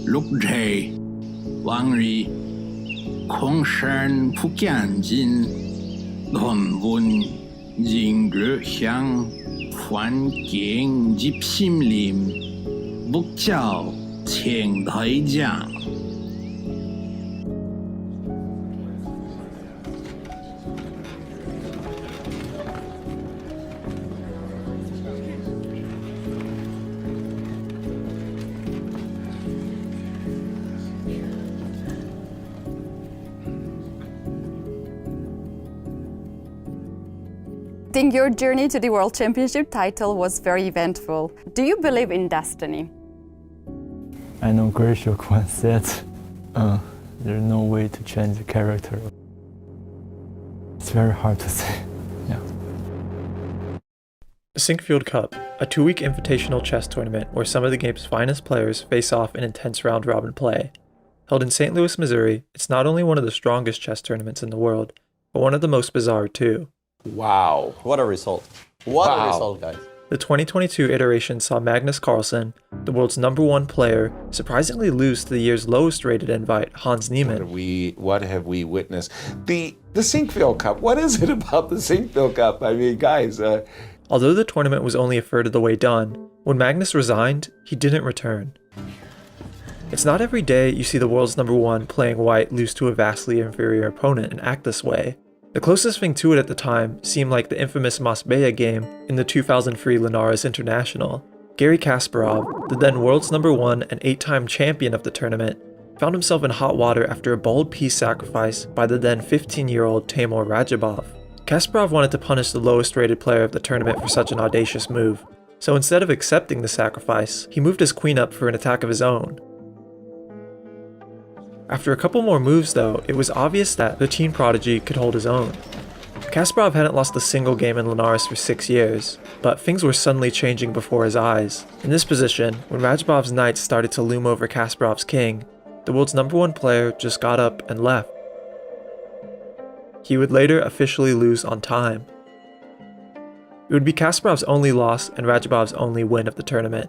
六day 往日空山不干净，论文人热香，环境入心灵，不叫前台讲。I think your journey to the World Championship title was very eventful. Do you believe in destiny? I know Grishuk once said, there's no way to change the character. It's very hard to say, yeah. The Sinkfield Cup, a 2-week invitational chess tournament where some of the game's finest players face off in intense round-robin play. Held in St. Louis, Missouri, it's not only one of the strongest chess tournaments in the world, but one of the most bizarre too. Wow. What a result. What a result, guys. The 2022 iteration saw Magnus Carlsen, the world's #1 player, surprisingly lose to the year's lowest rated invite, Hans Niemann. What have we witnessed? The Sinkfield Cup, what is it about the Sinkfield Cup? I mean, guys... Although the tournament was only a third of the way done, when Magnus resigned, he didn't return. It's not every day you see the world's #1 playing white lose to a vastly inferior opponent and act this way. The closest thing to it at the time seemed like the infamous Masbea game in the 2003 Linares International. Garry Kasparov, the then world's #1 and 8-time champion of the tournament, found himself in hot water after a bold piece sacrifice by the then 15-year-old Timur Radjabov. Kasparov wanted to punish the lowest rated player of the tournament for such an audacious move, so instead of accepting the sacrifice, he moved his queen up for an attack of his own. After a couple more moves though, it was obvious that the teen prodigy could hold his own. Kasparov hadn't lost a single game in Linares for 6 years, but things were suddenly changing before his eyes. In this position, when Radjabov's knight started to loom over Kasparov's king, the world's #1 player just got up and left. He would later officially lose on time. It would be Kasparov's only loss and Radjabov's only win of the tournament.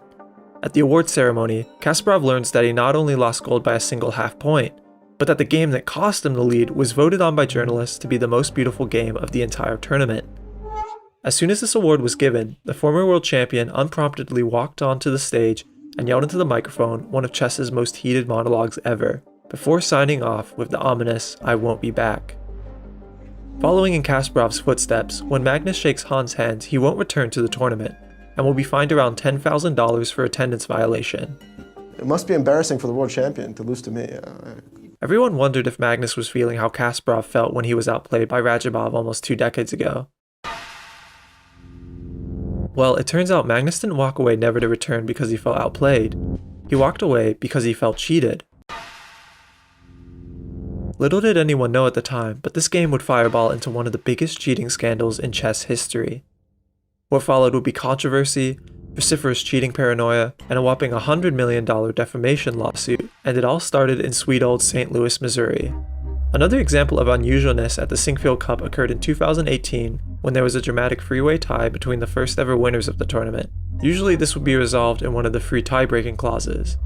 At the award ceremony, Kasparov learns that he not only lost gold by a single half point, but that the game that cost him the lead was voted on by journalists to be the most beautiful game of the entire tournament. As soon as this award was given, the former world champion unpromptedly walked onto the stage and yelled into the microphone one of chess's most heated monologues ever, before signing off with the ominous "I won't be back." Following in Kasparov's footsteps, when Magnus shakes Hans' hand, he won't return to the tournament, and will be fined around $10,000 for attendance violation. It must be embarrassing for the world champion to lose to me. Everyone wondered if Magnus was feeling how Kasparov felt when he was outplayed by Radjabov almost 2 decades ago. Well, it turns out Magnus didn't walk away never to return because he felt outplayed. He walked away because he felt cheated. Little did anyone know at the time, but this game would fireball into one of the biggest cheating scandals in chess history. What followed would be controversy, vociferous cheating paranoia, and a whopping $100 million defamation lawsuit, and it all started in sweet old St. Louis, Missouri. Another example of unusualness at the Sinkfield Cup occurred in 2018 when there was a dramatic three-way tie between the first ever winners of the tournament. Usually this would be resolved in one of the free tie-breaking clauses,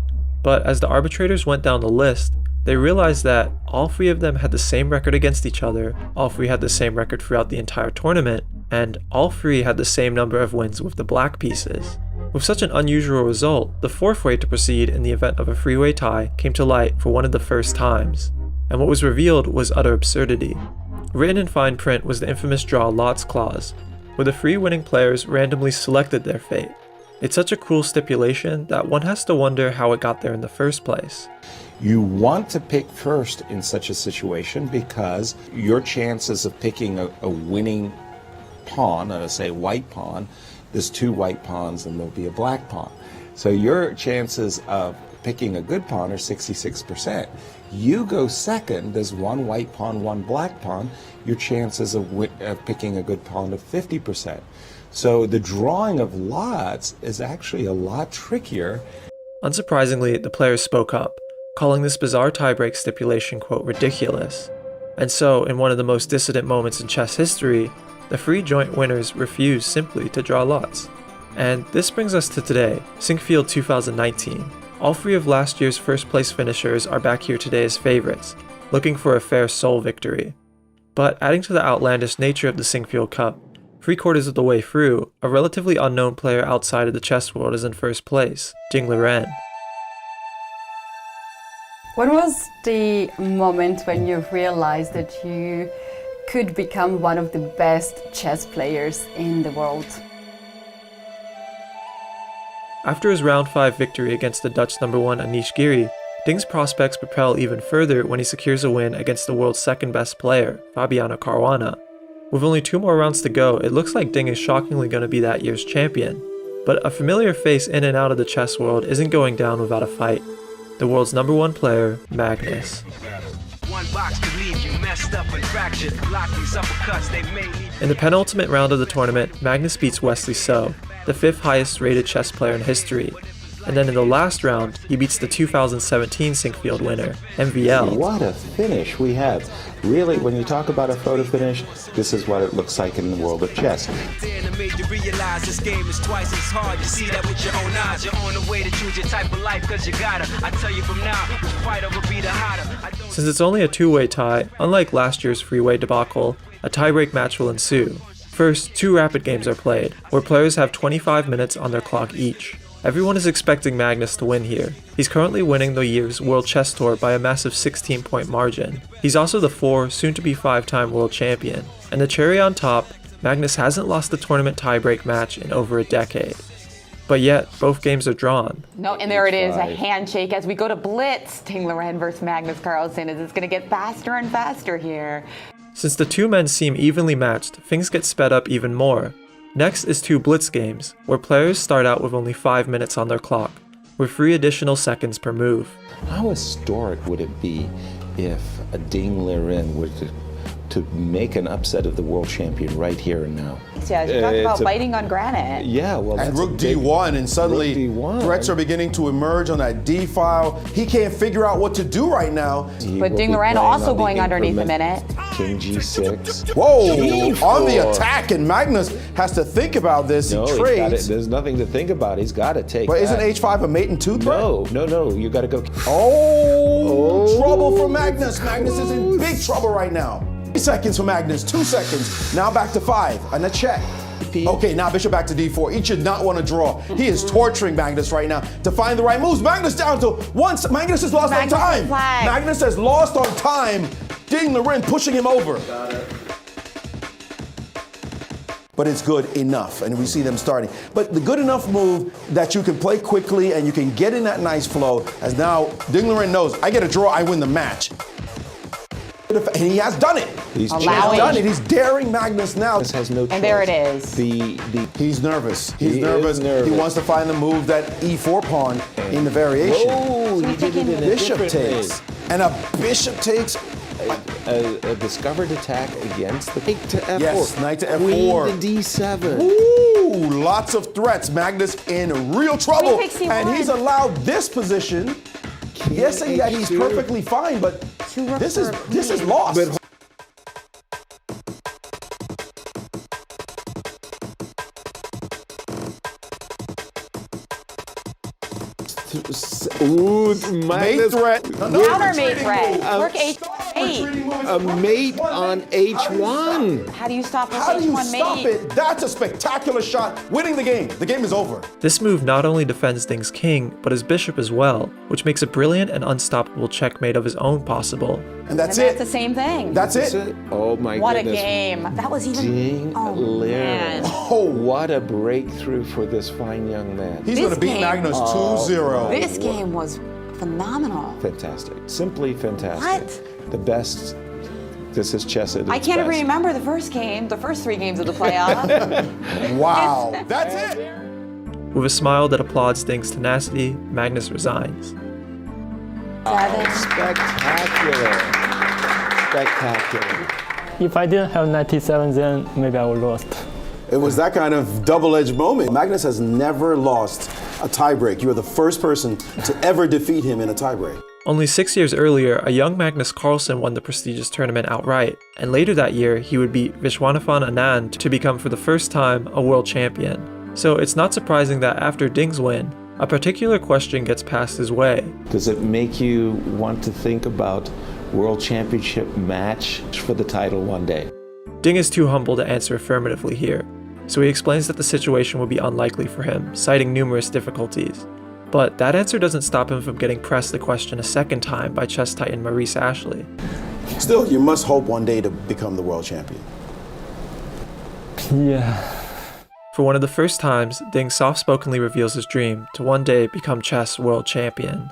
but as the arbitrators went down the list, they realized that all 3 of them had the same record against each other, all 3 had the same record throughout the entire tournament, and all 3 had the same number of wins with the black pieces. With such an unusual result, the 4th way to proceed in the event of a three-way tie came to light for one of the first times, and what was revealed was utter absurdity. Written in fine print was the infamous draw lots clause, where the 3 winning players randomly selected their fate. It's such a cruel stipulation that one has to wonder how it got there in the first place. You want to pick first in such a situation because your chances of picking a winning pawn, say white pawn, there's 2 white pawns and there'll be a black pawn. So your chances of picking a good pawn are 66%. You go second, there's 1 white pawn, 1 black pawn, your chances of picking a good pawn are 50%. So the drawing of lots is actually a lot trickier. Unsurprisingly, the players spoke up, calling this bizarre tiebreak stipulation, quote, ridiculous. And so, in one of the most dissident moments in chess history, the 3 joint winners refused simply to draw lots. And this brings us to today, Sinkfield 2019. All three of last year's first place finishers are back here today as favorites, looking for a fair sole victory. But adding to the outlandish nature of the Singfield Cup, 3/4 of the way through, a relatively unknown player outside of the chess world is in first place, Ding Liren. When was the moment when you realized that you could become one of the best chess players in the world? After his round 5 victory against the Dutch #1 Anish Giri, Ding's prospects propel even further when he secures a win against the world's second best player, Fabiano Caruana. With only 2 more rounds to go, it looks like Ding is shockingly going to be that year's champion. But a familiar face in and out of the chess world isn't going down without a fight. The world's #1 player, Magnus. In the penultimate round of the tournament, Magnus beats Wesley So, the 5th highest rated chess player in history. And then in the last round, he beats the 2017 Singfield winner, MVL. What a finish we have. Really, when you talk about a photo finish, this is what it looks like in the world of chess. Since it's only a 2-way tie, unlike last year's 3-way debacle, a tiebreak match will ensue. First, 2 rapid games are played, where players have 25 minutes on their clock each. Everyone is expecting Magnus to win here. He's currently winning the year's World Chess Tour by a massive 16-point margin. He's also the 4, soon-to-be 5-time world champion. And the cherry on top, Magnus hasn't lost a tournament tiebreak match in over a decade. But yet, both games are drawn. No, and there it is, a handshake as we go to Blitz. Ding Liren versus Magnus Carlsen. It's going to get faster and faster here. Since the 2 men seem evenly matched, things get sped up even more. Next is 2 Blitz games, where players start out with only 5 minutes on their clock, with 3 additional seconds per move. How historic would it be if a Ding Liren were to make an upset of the world champion right here and now? Yeah, you talk about biting on granite. Yeah, well, and Rook D1, and suddenly D1. Threats are beginning to emerge on that D file. He can't figure out what to do right now. But Ding Liren also going underneath a minute. King G6. Whoa! G4. On the attack, and Magnus has to think about this. No, he trades. there's nothing to think about. He's got to take. But that. isn't H5 a mate and 2 threat? No. You got to go. Oh, trouble for Magnus. Magnus is in big trouble right now. 3 seconds for Magnus, 2 seconds. Now back to 5, and a check. Okay, now Bishop back to D4. He should not want to draw. He is torturing Magnus right now to find the right moves. Magnus down to 1. Magnus has lost on time. Magnus has lost on time. Ding Liren pushing him over. Got it. But it's good enough, and we see them starting. But the good enough move that you can play quickly and you can get in that nice flow, as now Ding Liren knows, I get a draw, I win the match. And he has done it. He's done it. He's daring Magnus now. This has no choice. And there it is. He's nervous. He's nervous. He wants to find the move that E4 pawn in the variation. Oh, he did it in a bishop different takes. way. And a bishop takes. A discovered attack against the knight to F4. Yes, knight to F4. Queen to D7. Ooh, lots of threats. Magnus in real trouble. And he's allowed this position. Guessing that he's perfectly fine, but this is lost. Ooh, Magnus threat. Counter mate threat. Work H8. A mate on H1. How do you stop this How do you H1 stop mate? it? That's a spectacular shot. Winning the game. The game is over. This move not only defends Ding's king, but his bishop as well, which makes a brilliant and unstoppable checkmate of his own possible. And that's And it. that's the same thing. That's it. Oh my What goodness. a game. That was even... Ding Liren. Oh, What a breakthrough for this fine young man. he's going to beat Magnus 2-0. This game was phenomenal. Fantastic. Simply fantastic. What? The best. This is chess at its I can't even best. remember the first 3 games of the playoff. Wow. That's it. With a smile that applauds Ding's tenacity, Magnus resigns. 7. Spectacular. Spectacular. If I didn't have 97, then maybe I would lost. It was that kind of double-edged moment. Magnus has never lost a tiebreak. You are the first person to ever defeat him in a tiebreak. Only 6 years earlier, a young Magnus Carlsen won the prestigious tournament outright, and later that year, he would beat Vishwanathan Anand to become for the first time a world champion. So it's not surprising that after Ding's win, a particular question gets passed his way. Does it make you want to think about World Championship match for the title one day? Ding is too humble to answer affirmatively here, so he explains that the situation would be unlikely for him, citing numerous difficulties. But that answer doesn't stop him from getting pressed the question a second time by chess titan Maurice Ashley. Still, you must hope one day to become the world champion. Yeah. For one of the first times, Ding soft-spokenly reveals his dream to one day become chess world champion.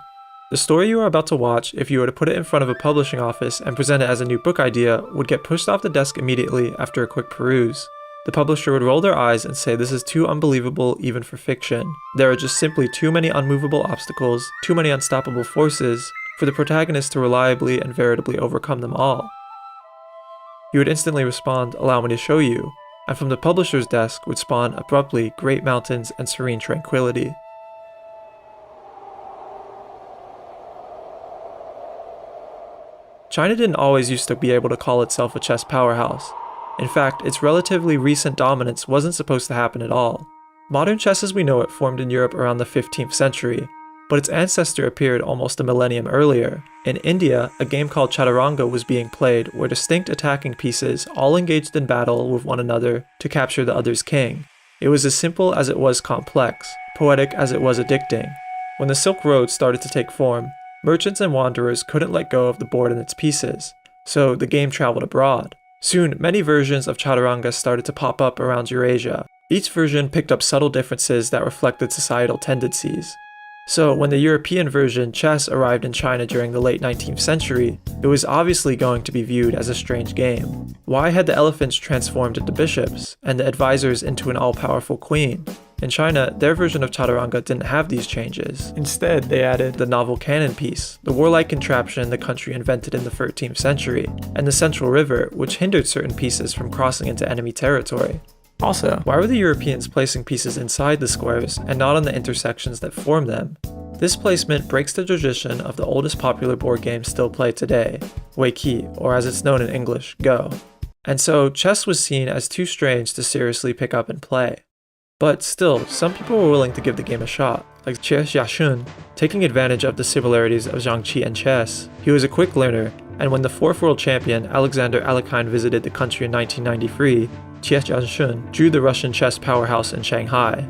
The story you are about to watch, if you were to put it in front of a publishing office and present it as a new book idea, would get pushed off the desk immediately after a quick peruse. The publisher would roll their eyes and say this is too unbelievable even for fiction. There are just simply too many unmovable obstacles, too many unstoppable forces, for the protagonist to reliably and veritably overcome them all. You would instantly respond, "Allow me to show you," and from the publisher's desk would spawn abruptly great mountains and serene tranquility. China didn't always used to be able to call itself a chess powerhouse. In fact, its relatively recent dominance wasn't supposed to happen at all. Modern chess as we know it formed in Europe around the 15th century, but its ancestor appeared almost a millennium earlier. In India, a game called chaturanga was being played where distinct attacking pieces all engaged in battle with one another to capture the other's king. It was as simple as it was complex, poetic as it was addicting. When the Silk Road started to take form, merchants and wanderers couldn't let go of the board and its pieces, so the game traveled abroad. Soon, many versions of chaturanga started to pop up around Eurasia. Each version picked up subtle differences that reflected societal tendencies. So when the European version chess arrived in China during the late 19th century, it was obviously going to be viewed as a strange game. Why had the elephants transformed into bishops, and the advisors into an all-powerful queen? In China, their version of chaturanga didn't have these changes. Instead, they added the novel cannon piece, the warlike contraption the country invented in the 13th century, and the central river, which hindered certain pieces from crossing into enemy territory. Also, why were the Europeans placing pieces inside the squares and not on the intersections that form them? This placement breaks the tradition of the oldest popular board game still played today, Weiqi, or as it's known in English, Go. And so, chess was seen as too strange to seriously pick up and play. But still, some people were willing to give the game a shot, like Jie Xiaoshun, taking advantage of the similarities of Zhangqi and chess. He was a quick learner, and when the fourth world champion Alexander Alekhine visited the country in 1993, Jie Xiaoshun drew the Russian chess powerhouse in Shanghai.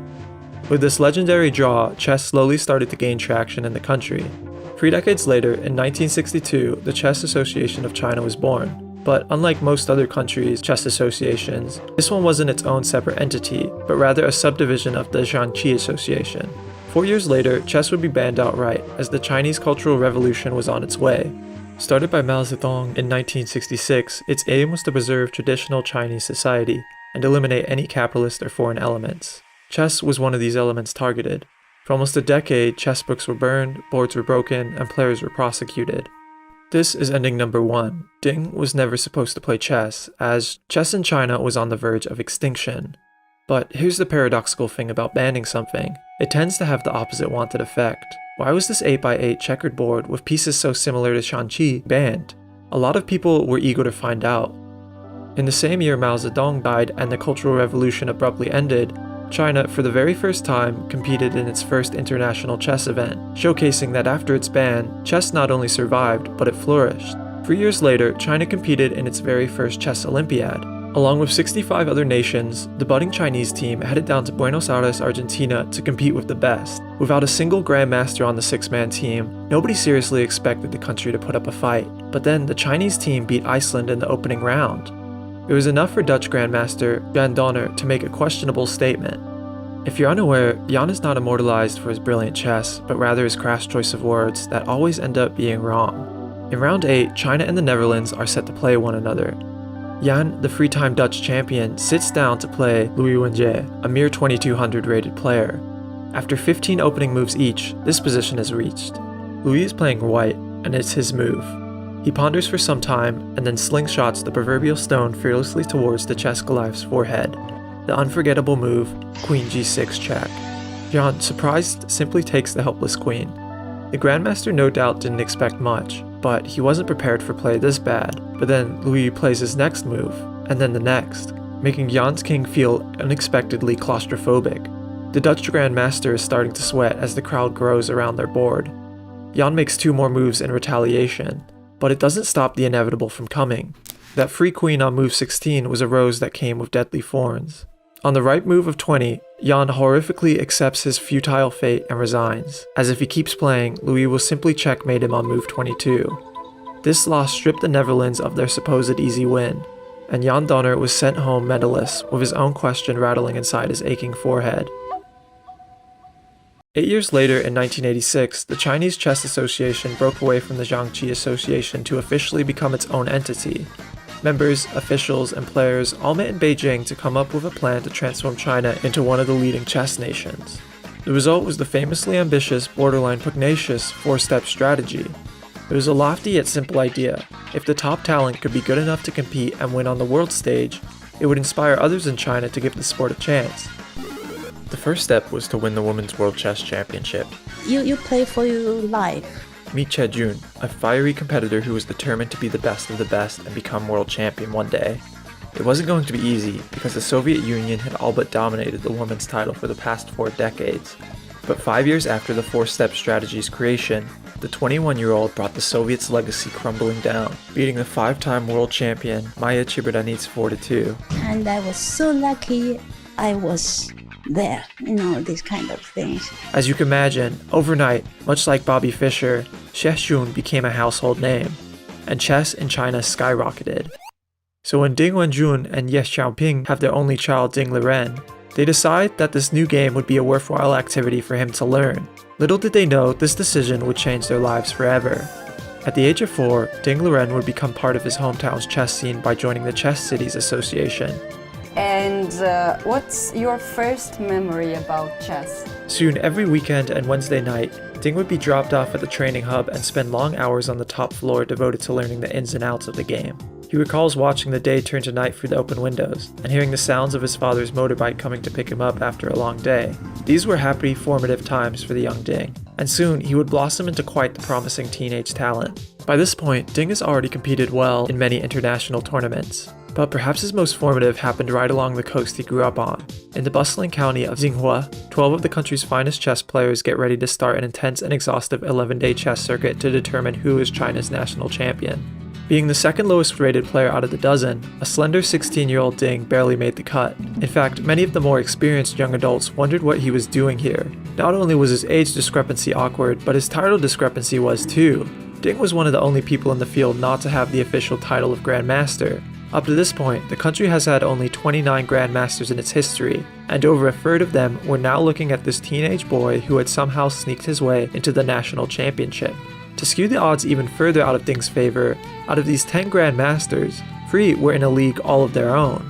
With this legendary draw, chess slowly started to gain traction in the country. 3 decades later, in 1962, the Chess Association of China was born. But unlike most other countries' chess associations, this one wasn't its own separate entity, but rather a subdivision of the Zhangqi Association. 4 years later, chess would be banned outright, as the Chinese Cultural Revolution was on its way. Started by Mao Zedong in 1966, its aim was to preserve traditional Chinese society and eliminate any capitalist or foreign elements. Chess was one of these elements targeted. For almost a decade, chess books were burned, boards were broken, and players were prosecuted. This is ending number 1. Ding was never supposed to play chess, as chess in China was on the verge of extinction. But here's the paradoxical thing about banning something. It tends to have the opposite wanted effect. Why was this 8x8 checkered board with pieces so similar to Zhangqi banned? A lot of people were eager to find out. In the same year Mao Zedong died and the Cultural Revolution abruptly ended, China, for the very first time, competed in its first international chess event, showcasing that after its ban, chess not only survived, but it flourished. 3 years later, China competed in its very first chess Olympiad. Along with 65 other nations, the budding Chinese team headed down to Buenos Aires, Argentina to compete with the best. Without a single grandmaster on the 6-man team, nobody seriously expected the country to put up a fight. But then the Chinese team beat Iceland in the opening round. It was enough for Dutch grandmaster Jan Donner to make a questionable statement. If you're unaware, Jan is not immortalized for his brilliant chess, but rather his crass choice of words that always end up being wrong. In round 8, China and the Netherlands are set to play one another. Jan, the 3-time Dutch champion, sits down to play Louis Wenjie, a mere 2200 rated player. After 15 opening moves each, this position is reached. Louis is playing white, and it's his move. He ponders for some time, and then slingshots the proverbial stone fearlessly towards the chess Goliath's forehead. The unforgettable move, Queen G6 check. Jan, surprised, simply takes the helpless queen. The Grandmaster no doubt didn't expect much, but he wasn't prepared for play this bad. But then Louis plays his next move, and then the next, making Jan's king feel unexpectedly claustrophobic. The Dutch Grandmaster is starting to sweat as the crowd grows around their board. Jan makes 2 more moves in retaliation, but it doesn't stop the inevitable from coming. That free queen on move 16 was a rose that came with deadly thorns. On the right move of 20, Jan horrifically accepts his futile fate and resigns, as if he keeps playing, Louis will simply checkmate him on move 22. This loss stripped the Netherlands of their supposed easy win, and Jan Donner was sent home medalless with his own question rattling inside his aching forehead. 8 years later, in 1986, the Chinese Chess Association broke away from the Jiangqi Association to officially become its own entity. Members, officials, and players all met in Beijing to come up with a plan to transform China into one of the leading chess nations. The result was the famously ambitious, borderline pugnacious 4-step strategy. It was a lofty yet simple idea. If the top talent could be good enough to compete and win on the world stage, it would inspire others in China to give the sport a chance. The first step was to win the Women's World Chess Championship. You play for your life. Meet Che Jun, a fiery competitor who was determined to be the best of the best and become world champion one day. It wasn't going to be easy because the Soviet Union had all but dominated the women's title for the past 4 decades. But 5 years after the 4-step strategy's creation, the 21-year-old brought the Soviets' legacy crumbling down, beating the 5-time world champion Maya Chibradanidze 4-2. And I was so lucky I was there, these kind of things. As you can imagine, overnight, much like Bobby Fischer, Che Jun became a household name, and chess in China skyrocketed. So when Ding Wenjun and Ye Xiaoping have their only child Ding Liren, they decide that this new game would be a worthwhile activity for him to learn. Little did they know this decision would change their lives forever. At the age of 4, Ding Liren would become part of his hometown's chess scene by joining the Chess Cities Association. And what's your first memory about chess? Soon, every weekend and Wednesday night, Ding would be dropped off at the training hub and spend long hours on the top floor devoted to learning the ins and outs of the game. He recalls watching the day turn to night through the open windows, and hearing the sounds of his father's motorbike coming to pick him up after a long day. These were happy, formative times for the young Ding, and soon he would blossom into quite the promising teenage talent. By this point, Ding has already competed well in many international tournaments, but perhaps his most formative happened right along the coast he grew up on. In the bustling county of Jinghua, 12 of the country's finest chess players get ready to start an intense and exhaustive 11-day chess circuit to determine who is China's national champion. Being the second lowest rated player out of the dozen, a slender 16-year-old Ding barely made the cut. In fact, many of the more experienced young adults wondered what he was doing here. Not only was his age discrepancy awkward, but his title discrepancy was too. Ding was one of the only people in the field not to have the official title of Grandmaster. Up to this point, the country has had only 29 Grandmasters in its history, and over a third of them were now looking at this teenage boy who had somehow sneaked his way into the national championship. To skew the odds even further out of Ding's favor, out of these 10 Grandmasters, 3 were in a league all of their own.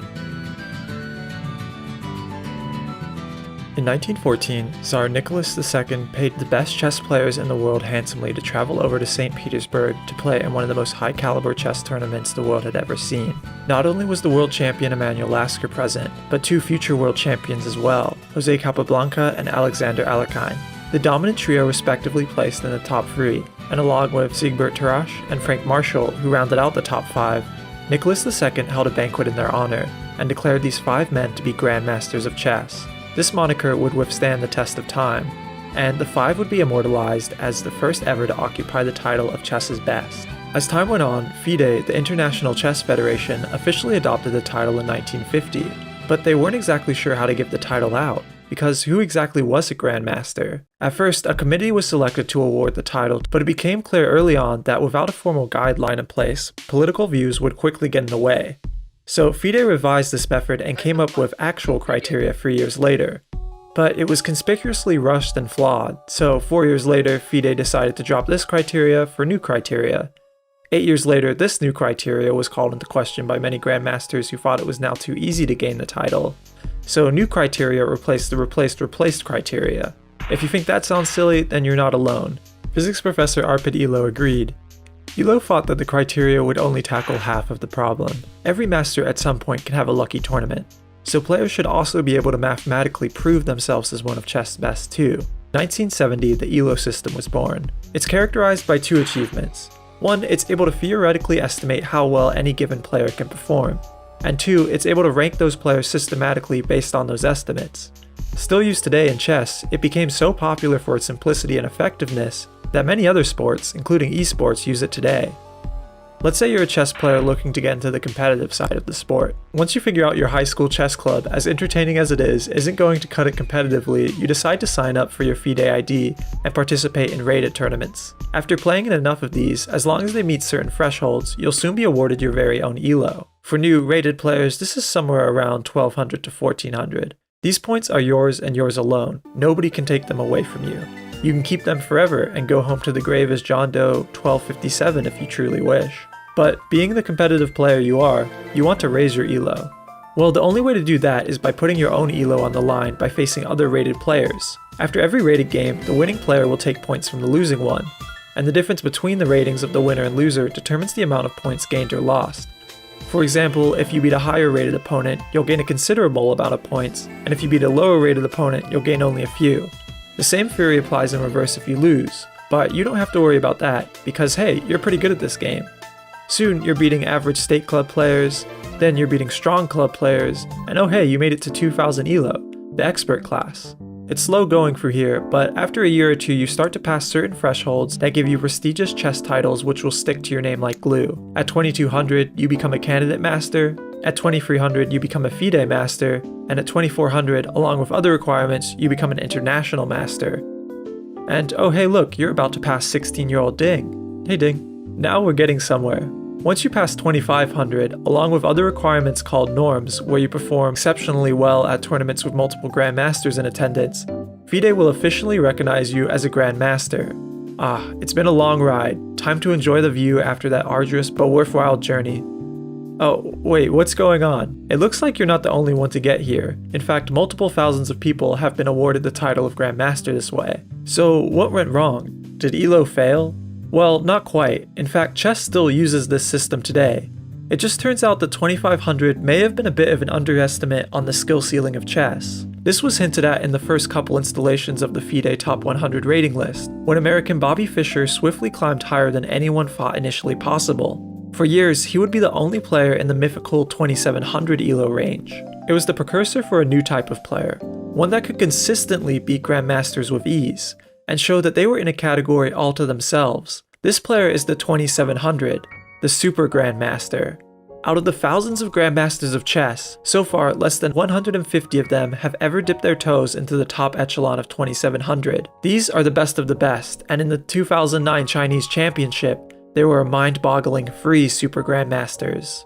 In 1914, Tsar Nicholas II paid the best chess players in the world handsomely to travel over to St. Petersburg to play in one of the most high-caliber chess tournaments the world had ever seen. Not only was the world champion Emanuel Lasker present, but 2 future world champions as well, Jose Capablanca and Alexander Alekhine. The dominant trio respectively placed in the top 3, and along with Siegbert Tarrasch and Frank Marshall, who rounded out the top 5, Nicholas II held a banquet in their honor, and declared these 5 men to be Grandmasters of chess. This moniker would withstand the test of time, and the 5 would be immortalized as the first ever to occupy the title of chess's best. As time went on, FIDE, the International Chess Federation, officially adopted the title in 1950, but they weren't exactly sure how to give the title out, because who exactly was a Grandmaster? At first, a committee was selected to award the title, but it became clear early on that without a formal guideline in place, political views would quickly get in the way. So FIDE revised this method and came up with actual criteria 3 years later. But it was conspicuously rushed and flawed, so 4 years later FIDE decided to drop this criteria for new criteria. 8 years later, this new criteria was called into question by many Grandmasters who thought it was now too easy to gain the title. So new criteria replaced the replaced criteria. If you think that sounds silly, then you're not alone. Physics professor Arpid Elo agreed. Elo thought that the criteria would only tackle half of the problem. Every master at some point can have a lucky tournament, so players should also be able to mathematically prove themselves as one of chess' best too. In 1970, the Elo system was born. It's characterized by 2 achievements. 1, it's able to theoretically estimate how well any given player can perform, and 2, it's able to rank those players systematically based on those estimates. Still used today in chess, it became so popular for its simplicity and effectiveness that many other sports, including esports, use it today. Let's say you're a chess player looking to get into the competitive side of the sport. Once you figure out your high school chess club, as entertaining as it is, isn't going to cut it competitively, you decide to sign up for your FIDE ID and participate in rated tournaments. After playing in enough of these, as long as they meet certain thresholds, you'll soon be awarded your very own ELO. For new rated players, this is somewhere around 1200 to 1400. These points are yours and yours alone. Nobody can take them away from you. You can keep them forever and go home to the grave as John Doe 1257 if you truly wish. But being the competitive player you are, you want to raise your ELO. Well, the only way to do that is by putting your own ELO on the line by facing other rated players. After every rated game, the winning player will take points from the losing one, and the difference between the ratings of the winner and loser determines the amount of points gained or lost. For example, if you beat a higher rated opponent, you'll gain a considerable amount of points, and if you beat a lower rated opponent, you'll gain only a few. The same theory applies in reverse if you lose, but you don't have to worry about that, because hey, you're pretty good at this game. Soon, you're beating average state club players, then you're beating strong club players, and oh hey, you made it to 2000 ELO, the expert class. It's slow going through here, but after a year or two you start to pass certain thresholds that give you prestigious chess titles which will stick to your name like glue. At 2200, you become a candidate master, at 2300 you become a FIDE master, and at 2400, along with other requirements, you become an international master. And oh hey look, you're about to pass 16-year-old Ding. Hey Ding. Now we're getting somewhere. Once you pass 2500, along with other requirements called norms, where you perform exceptionally well at tournaments with multiple grandmasters in attendance, FIDE will officially recognize you as a grandmaster. Ah, it's been a long ride. Time to enjoy the view after that arduous but worthwhile journey. Oh, wait, what's going on? It looks like you're not the only one to get here. In fact, multiple thousands of people have been awarded the title of grandmaster this way. So, what went wrong? Did ELO fail? Well, not quite. In fact, chess still uses this system today. It just turns out that 2500 may have been a bit of an underestimate on the skill ceiling of chess. This was hinted at in the first couple installations of the FIDE Top 100 rating list, when American Bobby Fischer swiftly climbed higher than anyone thought initially possible. For years, he would be the only player in the mythical 2700 ELO range. It was the precursor for a new type of player, one that could consistently beat grandmasters with ease, and show that they were in a category all to themselves. This player is the 2700, the Super Grandmaster. Out of the thousands of grandmasters of chess, so far less than 150 of them have ever dipped their toes into the top echelon of 2700. These are the best of the best, and in the 2009 Chinese Championship, there were mind-boggling 3 Super Grandmasters.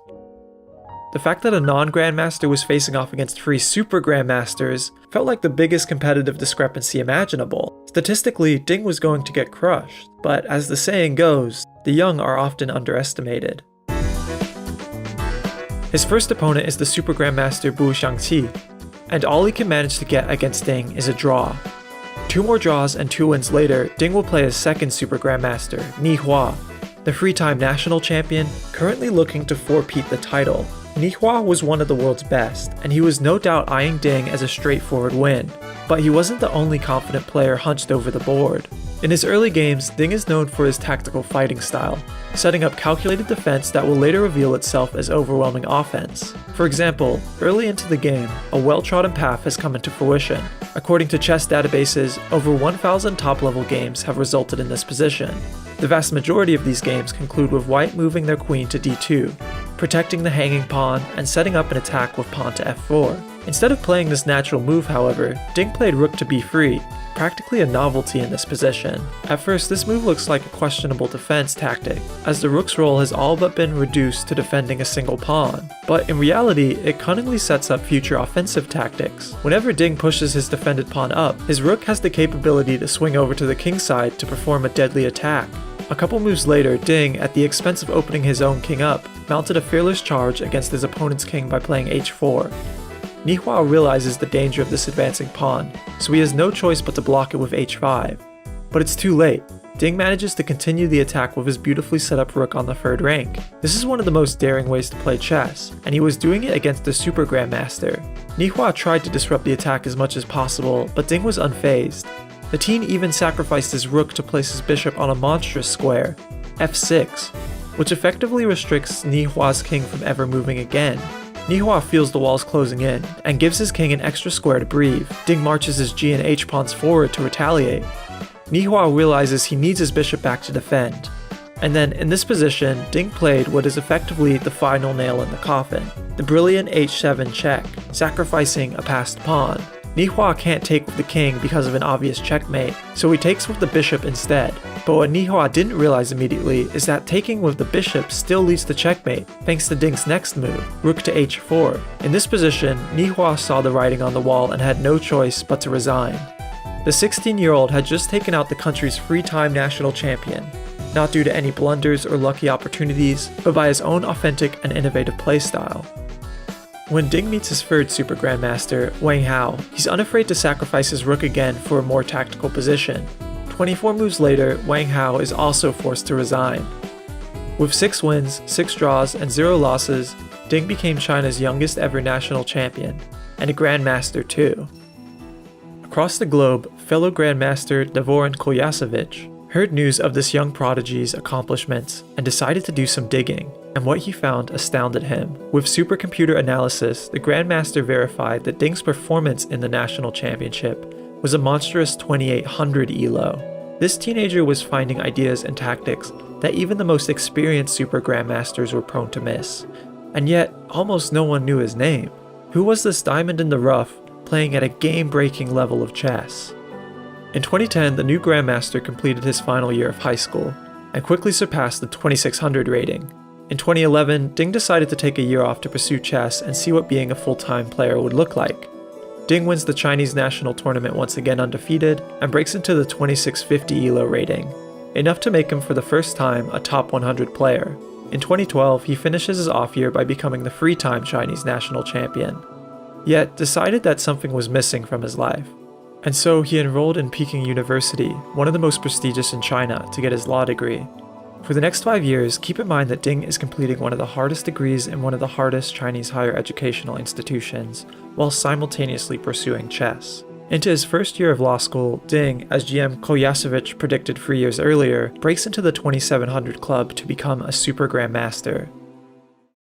The fact that a non-grandmaster was facing off against 3 super grandmasters felt like the biggest competitive discrepancy imaginable. Statistically, Ding was going to get crushed, but as the saying goes, the young are often underestimated. His first opponent is the super grandmaster Bu Xiangqi, and all he can manage to get against Ding is a draw. 2 more draws and 2 wins later, Ding will play his second super grandmaster, Ni Hua, the 3-time national champion, currently looking to four-peat the title. Ni Hua was one of the world's best, and he was no doubt eyeing Ding as a straightforward win. But he wasn't the only confident player hunched over the board. In his early games, Ding is known for his tactical fighting style, setting up calculated defense that will later reveal itself as overwhelming offense. For example, early into the game, a well-trodden path has come into fruition. According to chess databases, over 1,000 top-level games have resulted in this position. The vast majority of these games conclude with white moving their queen to d2, protecting the hanging pawn and setting up an attack with pawn to f4. Instead of playing this natural move, however, Ding played rook to b3, practically a novelty in this position. At first, this move looks like a questionable defense tactic, as the rook's role has all but been reduced to defending a single pawn. But in reality, it cunningly sets up future offensive tactics. Whenever Ding pushes his defended pawn up, his rook has the capability to swing over to the king side to perform a deadly attack. A couple moves later, Ding, at the expense of opening his own king up, mounted a fearless charge against his opponent's king by playing h4. Ni Hua realizes the danger of this advancing pawn, so he has no choice but to block it with h5. But it's too late. Ding manages to continue the attack with his beautifully set up rook on the 3rd rank. This is one of the most daring ways to play chess, and he was doing it against the super grandmaster. Ni Hua tried to disrupt the attack as much as possible, but Ding was unfazed. The teen even sacrificed his rook to place his bishop on a monstrous square, f6, which effectively restricts Ni Hua's king from ever moving again. Nihua feels the walls closing in and gives his king an extra square to breathe. Ding marches his G and H pawns forward to retaliate. Nihua realizes he needs his bishop back to defend. And then, in this position, Ding played what is effectively the final nail in the coffin, the brilliant h7 check, sacrificing a passed pawn. Nihua can't take with the king because of an obvious checkmate, so he takes with the bishop instead. But what Nihua didn't realize immediately is that taking with the bishop still leads to checkmate, thanks to Ding's next move, rook to h4. In this position, Nihua saw the writing on the wall and had no choice but to resign. The 16-year-old had just taken out the country's free-time national champion, not due to any blunders or lucky opportunities, but by his own authentic and innovative playstyle. When Ding meets his third Super Grandmaster, Wang Hao, he's unafraid to sacrifice his rook again for a more tactical position. 24 moves later, Wang Hao is also forced to resign. With 6 wins, 6 draws, and 0 losses, Ding became China's youngest ever national champion, and a Grandmaster too. Across the globe, fellow Grandmaster Davorin Kolyasevich heard news of this young prodigy's accomplishments and decided to do some digging, and what he found astounded him. With supercomputer analysis, the Grandmaster verified that Ding's performance in the national championship was a monstrous 2800 elo. This teenager was finding ideas and tactics that even the most experienced Super Grandmasters were prone to miss, and yet almost no one knew his name. Who was this diamond in the rough playing at a game-breaking level of chess? In 2010, the new Grandmaster completed his final year of high school and quickly surpassed the 2600 rating. In 2011, Ding decided to take a year off to pursue chess and see what being a full-time player would look like. Ding wins the Chinese national tournament once again undefeated and breaks into the 2650 elo rating, enough to make him for the first time a top 100 player. In 2012, he finishes his off year by becoming the three-time Chinese national champion, yet decided that something was missing from his life. And so he enrolled in Peking University, one of the most prestigious in China, to get his law degree. For the next 5 years, keep in mind that Ding is completing one of the hardest degrees in one of the hardest Chinese higher educational institutions, while simultaneously pursuing chess. Into his first year of law school, Ding, as GM Kolyasevich predicted 3 years earlier, breaks into the 2700 club to become a Super Grandmaster.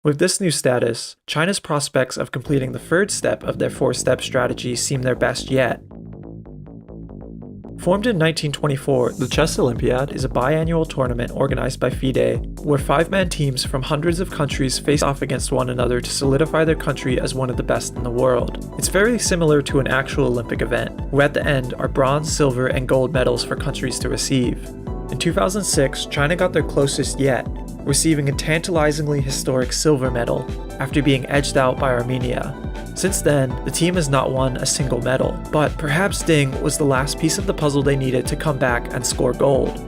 With this new status, China's prospects of completing the third step of their 4-step strategy seem their best yet. Formed in 1924, the Chess Olympiad is a biannual tournament organized by FIDE, where 5-man teams from hundreds of countries face off against one another to solidify their country as one of the best in the world. It's very similar to an actual Olympic event, where at the end are bronze, silver, and gold medals for countries to receive. In 2006, China got their closest yet, receiving a tantalizingly historic silver medal after being edged out by Armenia. Since then, the team has not won a single medal, but perhaps Ding was the last piece of the puzzle they needed to come back and score gold.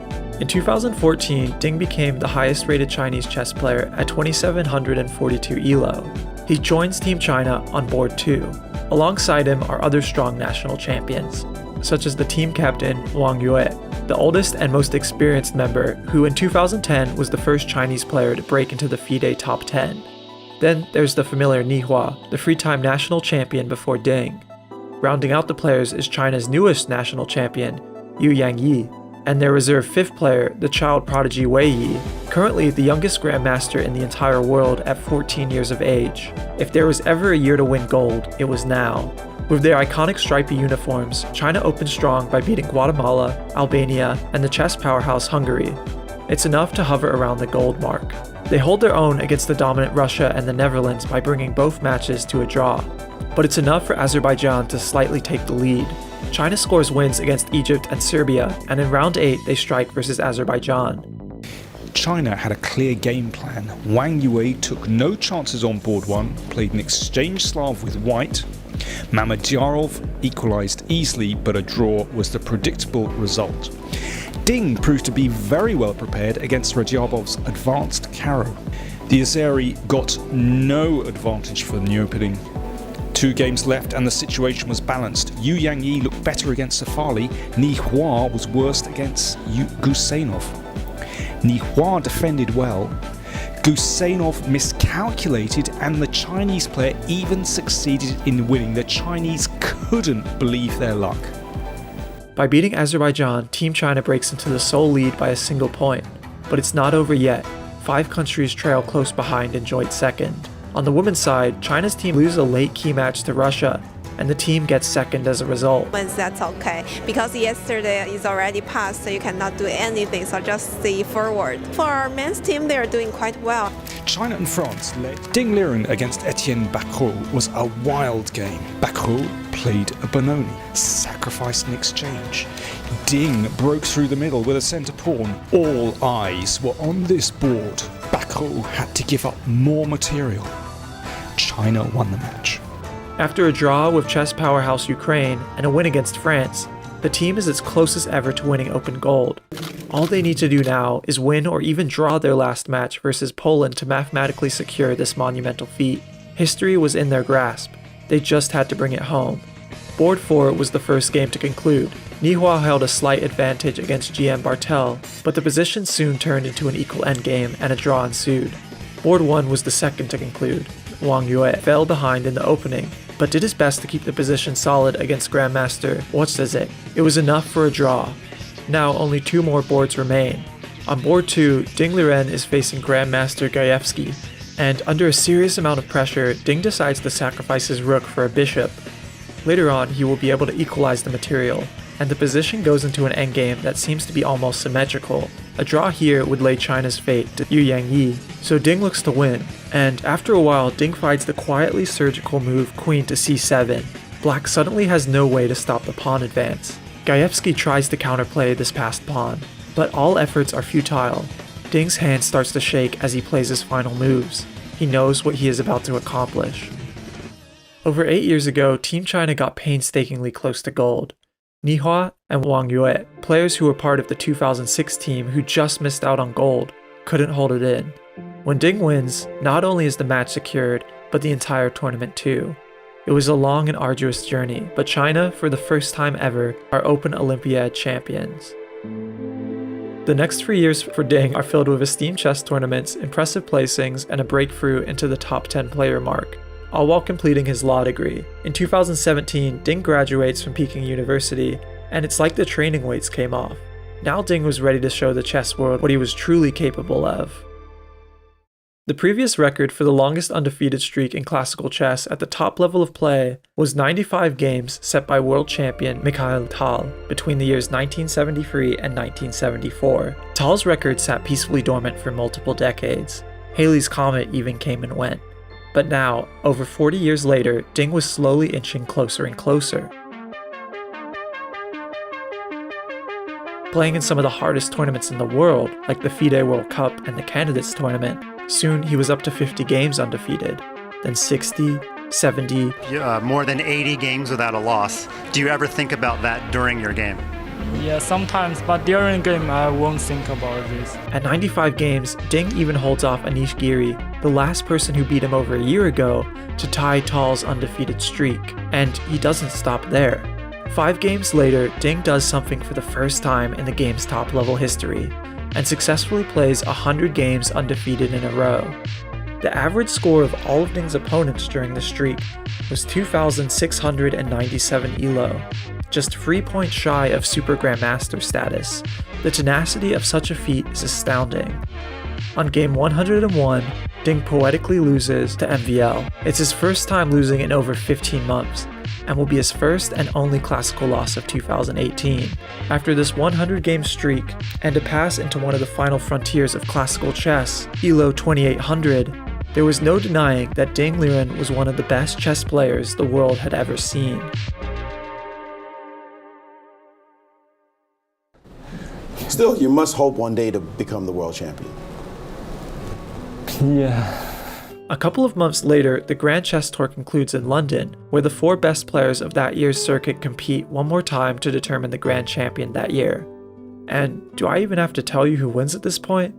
In 2014, Ding became the highest rated Chinese chess player at 2742 elo. He joins Team China on board 2. Alongside him are other strong national champions, such as the team captain Wang Yue, the oldest and most experienced member, who in 2010 was the first Chinese player to break into the FIDE top 10. Then there's the familiar Nihua, the three-time national champion before Ding. Rounding out the players is China's newest national champion, Yu Yangyi, and their reserve 5th player, the child prodigy Wei Yi, currently the youngest grandmaster in the entire world at 14 years of age. If there was ever a year to win gold, it was now. With their iconic stripy uniforms, China opened strong by beating Guatemala, Albania, and the chess powerhouse Hungary. It's enough to hover around the gold mark. They hold their own against the dominant Russia and the Netherlands by bringing both matches to a draw. But it's enough for Azerbaijan to slightly take the lead. China scores wins against Egypt and Serbia, and in round 8 they strike versus Azerbaijan. China had a clear game plan. Wang Yue took no chances on board 1, played an exchange Slav with white. Mamedyarov equalised easily, but a draw was the predictable result. Ding proved to be very well prepared against Radyabov's advanced Caro. The Azeri got no advantage from the opening. 2 games left and the situation was balanced. Yu Yangyi looked better against Safali. Nihua was worst against Gusenov. Nihua defended well. Gusenov miscalculated, and the Chinese player even succeeded in winning. The Chinese couldn't believe their luck. By beating Azerbaijan, Team China breaks into the sole lead by a single point. But it's not over yet. 5 countries trail close behind in joint second. On the women's side, China's team loses a late key match to Russia, and the team gets second as a result. But that's okay, because yesterday is already passed, so you cannot do anything, so just see forward. For our men's team, they are doing quite well. China and France led. Ding Liren against Etienne Bacrot was a wild game. Bacrot played a Benoni, sacrificed in exchange. Ding broke through the middle with a centre pawn. All eyes were on this board. Bacrot had to give up more material. China won the match. After a draw with chess powerhouse Ukraine and a win against France, the team is its closest ever to winning open gold. All they need to do now is win or even draw their last match versus Poland to mathematically secure this monumental feat. History was in their grasp. They just had to bring it home. Board 4 was the first game to conclude. Nihua held a slight advantage against GM Bartel, but the position soon turned into an equal endgame and a draw ensued. Board 1 was the second to conclude. Wang Yue fell behind in the opening, but did his best to keep the position solid against Grandmaster Wojciech. It was enough for a draw. Now only 2 more boards remain. On board 2, Ding Liren is facing Grandmaster Gajewski, and under a serious amount of pressure, Ding decides to sacrifice his rook for a bishop. Later on, he will be able to equalize the material, and the position goes into an endgame that seems to be almost symmetrical. A draw here would lay China's fate to Yu Yangyi, so Ding looks to win, and after a while Ding finds the quietly surgical move queen to c7. Black suddenly has no way to stop the pawn advance. Gajewski tries to counterplay this passed pawn, but all efforts are futile. Ding's hand starts to shake as he plays his final moves. He knows what he is about to accomplish. Over 8 years ago, Team China got painstakingly close to gold. Nihua and Wang Yue, players who were part of the 2006 team who just missed out on gold, couldn't hold it in. When Ding wins, not only is the match secured, but the entire tournament too. It was a long and arduous journey, but China, for the first time ever, are Open Olympiad champions. The next 3 years for Ding are filled with esteemed chess tournaments, impressive placings, and a breakthrough into the top 10 player mark, all while completing his law degree. In 2017, Ding graduates from Peking University, and it's like the training weights came off. Now Ding was ready to show the chess world what he was truly capable of. The previous record for the longest undefeated streak in classical chess at the top level of play was 95 games set by world champion Mikhail Tal between the years 1973 and 1974. Tal's record sat peacefully dormant for multiple decades. Halley's Comet even came and went. But now, over 40 years later, Ding was slowly inching closer and closer. Playing in some of the hardest tournaments in the world, like the FIDE World Cup and the Candidates Tournament, soon he was up to 50 games undefeated, then 60, 70. More than 80 games without a loss. Do you ever think about that during your game? Yeah, sometimes, but during game I won't think about this. At 95 games, Ding even holds off Anish Giri, the last person who beat him over a year ago, to tie Tal's undefeated streak. And he doesn't stop there. 5 games later, Ding does something for the first time in the game's top level history, and successfully plays 100 games undefeated in a row. The average score of all of Ding's opponents during the streak was 2,697 ELO, just 3 points shy of Super Grandmaster status. The tenacity of such a feat is astounding. On game 101, Ding poetically loses to MVL. It's his first time losing in over 15 months, and will be his first and only classical loss of 2018. After this 100-game streak, and to pass into one of the final frontiers of classical chess, ELO 2800, there was no denying that Ding Liren was one of the best chess players the world had ever seen. Still, you must hope one day to become the world champion. Yeah. A couple of months later, the Grand Chess Tour concludes in London, where the 4 best players of that year's circuit compete one more time to determine the Grand Champion that year. And do I even have to tell you who wins at this point?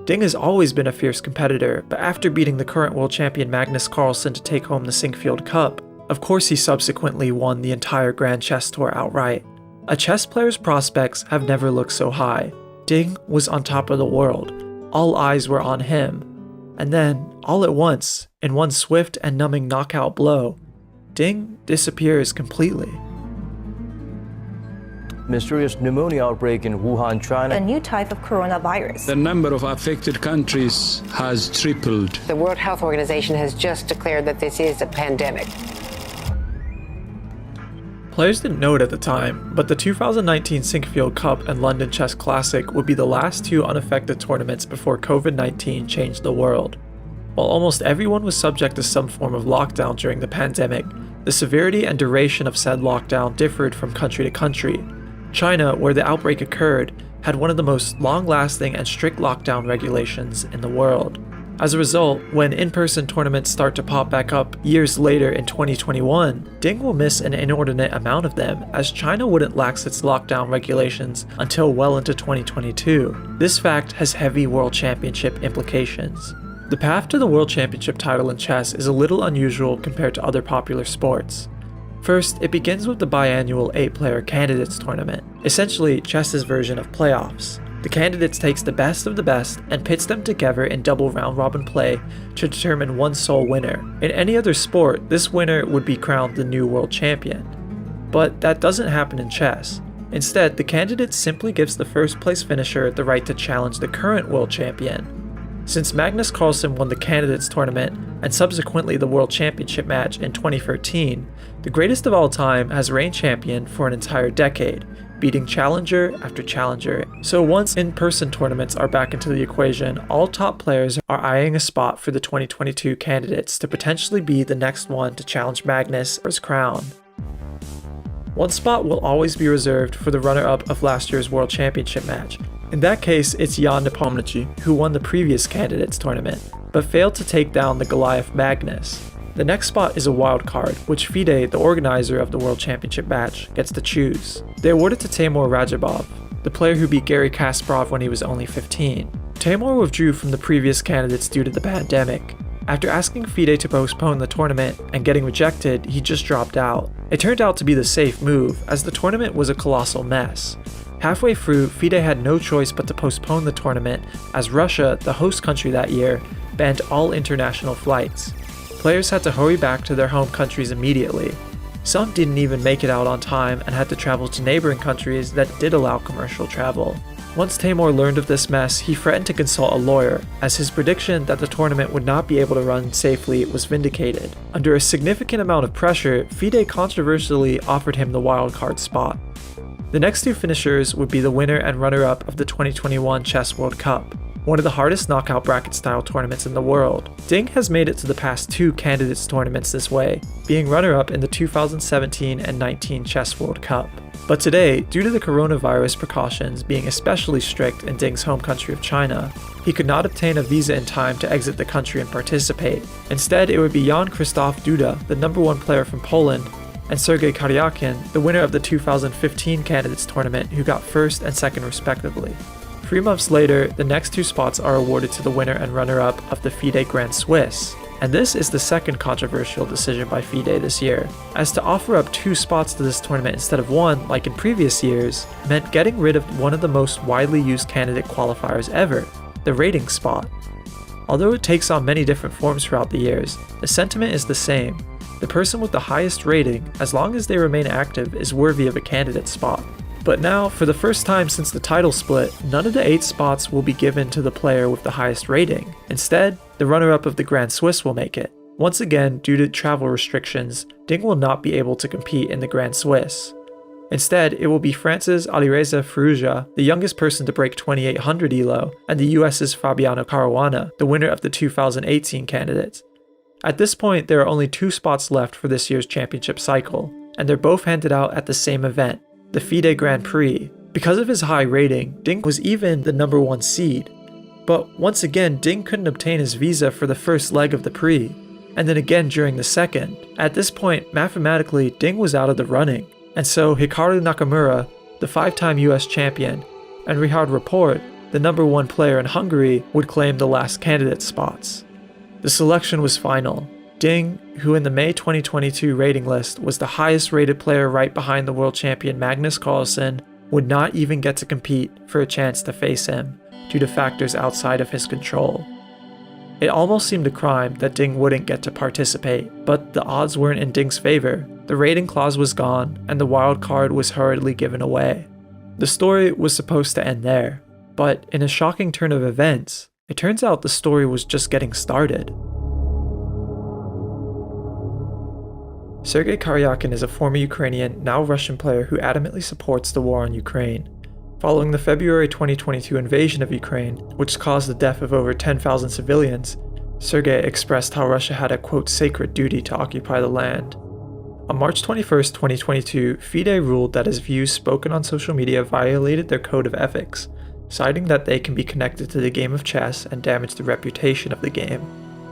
Ding has always been a fierce competitor, but after beating the current world champion Magnus Carlsen to take home the Sinquefield Cup, of course he subsequently won the entire Grand Chess Tour outright. A chess player's prospects have never looked so high. Ding was on top of the world. All eyes were on him. And then, all at once, in one swift and numbing knockout blow, Ding disappears completely. mysterious pneumonia outbreak in Wuhan, China. A new type of coronavirus. The number of affected countries has tripled. The World Health Organization has just declared that this is a pandemic. Players didn't know it at the time, but the 2019 Sinquefield Cup and London Chess Classic would be the last two unaffected tournaments before COVID-19 changed the world. While almost everyone was subject to some form of lockdown during the pandemic, the severity and duration of said lockdown differed from country to country. China, where the outbreak occurred, had one of the most long-lasting and strict lockdown regulations in the world. As a result, when in-person tournaments start to pop back up years later in 2021, Ding will miss an inordinate amount of them, as China wouldn't lax its lockdown regulations until well into 2022. This fact has heavy World Championship implications. The path to the World Championship title in chess is a little unusual compared to other popular sports. First, it begins with the biannual 8-player candidates tournament, essentially chess's version of playoffs. The candidates takes the best of the best and pits them together in double round-robin play to determine one sole winner. In any other sport, this winner would be crowned the new world champion. But that doesn't happen in chess. Instead, the candidate simply gives the first place finisher the right to challenge the current world champion. Since Magnus Carlsen won the candidates tournament and subsequently the world championship match in 2013, the greatest of all time has reigned champion for an entire decade, beating challenger after challenger. So once in-person tournaments are back into the equation, all top players are eyeing a spot for the 2022 candidates to potentially be the next one to challenge Magnus for his crown. One spot will always be reserved for the runner-up of last year's World Championship match. In that case, it's Jan Nepomniachtchi, who won the previous candidates tournament, but failed to take down the Goliath Magnus. The next spot is a wild card, which FIDE, the organizer of the World Championship match, gets to choose. They award it to Timur Radjabov, the player who beat Garry Kasparov when he was only 15. Timur withdrew from the previous candidates due to the pandemic. After asking FIDE to postpone the tournament and getting rejected, he just dropped out. It turned out to be the safe move, as the tournament was a colossal mess. Halfway through, FIDE had no choice but to postpone the tournament, as Russia, the host country that year, banned all international flights. Players had to hurry back to their home countries immediately. Some didn't even make it out on time and had to travel to neighboring countries that did allow commercial travel. Once Timur learned of this mess, he threatened to consult a lawyer, as his prediction that the tournament would not be able to run safely was vindicated. Under a significant amount of pressure, FIDE controversially offered him the wildcard spot. The next two finishers would be the winner and runner-up of the 2021 Chess World Cup, one of the hardest knockout bracket-style tournaments in the world. Ding has made it to the past two candidates tournaments this way, being runner-up in the 2017 and 19 Chess World Cup. But today, due to the coronavirus precautions being especially strict in Ding's home country of China, he could not obtain a visa in time to exit the country and participate. Instead, it would be Jan-Krzysztof Duda, the #1 player from Poland, and Sergei Karyakin, the winner of the 2015 candidates tournament, who got first and second respectively. 3 months later, the next two spots are awarded to the winner and runner-up of the FIDE Grand Swiss. And this is the second controversial decision by FIDE this year, as to offer up 2 spots to this tournament instead of 1, like in previous years, meant getting rid of one of the most widely used candidate qualifiers ever, the rating spot. Although it takes on many different forms throughout the years, the sentiment is the same. The person with the highest rating, as long as they remain active, is worthy of a candidate spot. But now, for the first time since the title split, none of the 8 spots will be given to the player with the highest rating. Instead, the runner-up of the Grand Swiss will make it. Once again, due to travel restrictions, Ding will not be able to compete in the Grand Swiss. Instead, it will be France's Alireza Firouzja, the youngest person to break 2800 ELO, and the US's Fabiano Caruana, the winner of the 2018 candidates. At this point, there are only 2 spots left for this year's championship cycle, and they're both handed out at the same event, the FIDE Grand Prix. Because of his high rating, Ding was even the #1 seed. But once again, Ding couldn't obtain his visa for the first leg of the Prix, and then again during the second. At this point, mathematically, Ding was out of the running, and so Hikaru Nakamura, the 5-time US champion, and Richard Rapport, the #1 player in Hungary, would claim the last candidate spots. The selection was final. Ding, who in the May 2022 rating list was the highest rated player right behind the world champion Magnus Carlsen, would not even get to compete for a chance to face him, due to factors outside of his control. It almost seemed a crime that Ding wouldn't get to participate, but the odds weren't in Ding's favor. The rating clause was gone, and the wild card was hurriedly given away. The story was supposed to end there, but in a shocking turn of events, it turns out the story was just getting started. Sergei Karyakin is a former Ukrainian, now Russian player who adamantly supports the war on Ukraine. Following the February 2022 invasion of Ukraine, which caused the death of over 10,000 civilians, Sergei expressed how Russia had a quote sacred duty to occupy the land. On March 21, 2022, FIDE ruled that his views spoken on social media violated their code of ethics, citing that they can be connected to the game of chess and damage the reputation of the game.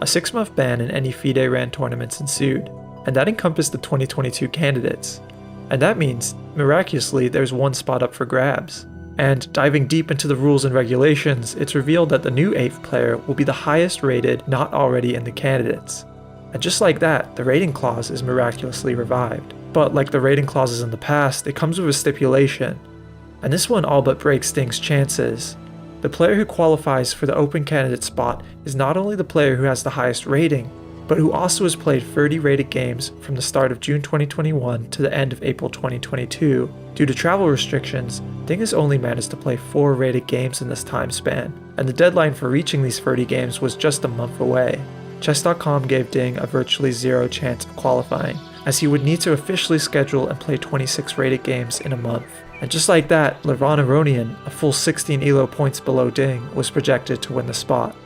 A 6-month ban in any FIDE-ran tournaments ensued, and that encompassed the 2022 candidates. And that means, miraculously, there's one spot up for grabs. And diving deep into the rules and regulations, it's revealed that the new 8th player will be the highest rated not already in the candidates. And just like that, the rating clause is miraculously revived. But like the rating clauses in the past, it comes with a stipulation. And this one all but breaks Ding's chances. The player who qualifies for the open candidate spot is not only the player who has the highest rating, but who also has played 30 rated games from the start of June 2021 to the end of April 2022. Due to travel restrictions, Ding has only managed to play 4 rated games in this time span, and the deadline for reaching these 30 games was just a month away. Chess.com gave Ding a virtually zero chance of qualifying, as he would need to officially schedule and play 26 rated games in a month. And just like that, Levon Aronian, a full 16 ELO points below Ding, was projected to win the spot.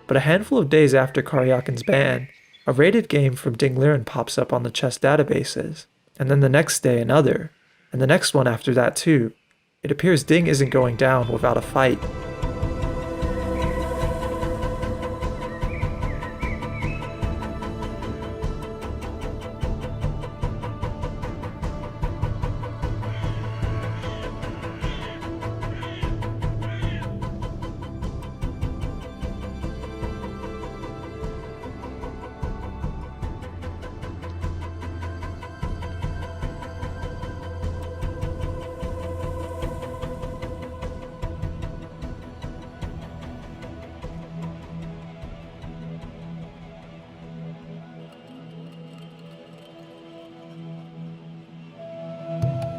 But a handful of days after Karyakin's ban, a rated game from Ding Liren pops up on the chess databases, and then the next day another, and the next one after that too. It appears Ding isn't going down without a fight.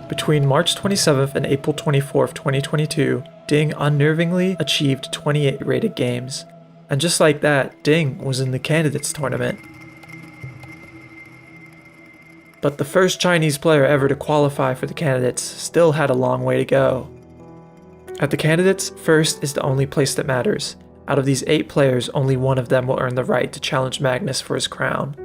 Between March 27th and April 24th, 2022, Ding unnervingly achieved 28 rated games. And just like that, Ding was in the candidates tournament. But the first Chinese player ever to qualify for the candidates still had a long way to go. At the candidates, first is the only place that matters. Out of these 8 players, only one of them will earn the right to challenge Magnus for his crown.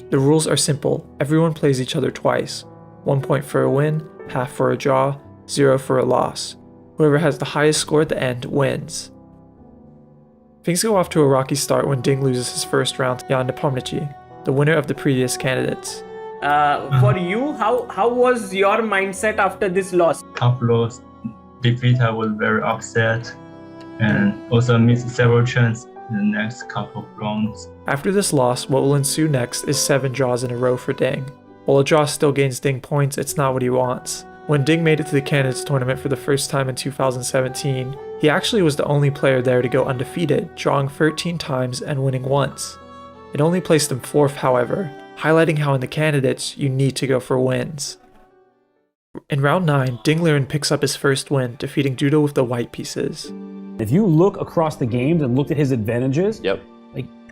The rules are simple, everyone plays each other twice. 1 point for a win, half for a draw, 0 for a loss. Whoever has the highest score at the end wins. Things go off to a rocky start when Ding loses his first round to Jan Nepomniachtchi, the winner of the previous candidates. For you, how was your mindset after this loss? Couple of defeat, I was very upset and also missed several chances in the next couple of rounds. After this loss, what will ensue next is 7 draws in a row for Ding. While a draw still gains Ding points, it's not what he wants. When Ding made it to the candidates tournament for the first time in 2017, he actually was the only player there to go undefeated, drawing 13 times and winning once. It only placed him 4th, however, highlighting how in the candidates you need to go for wins. In round 9, Ding Liren picks up his first win, defeating Judo with the white pieces. If you look across the games and looked at his advantages,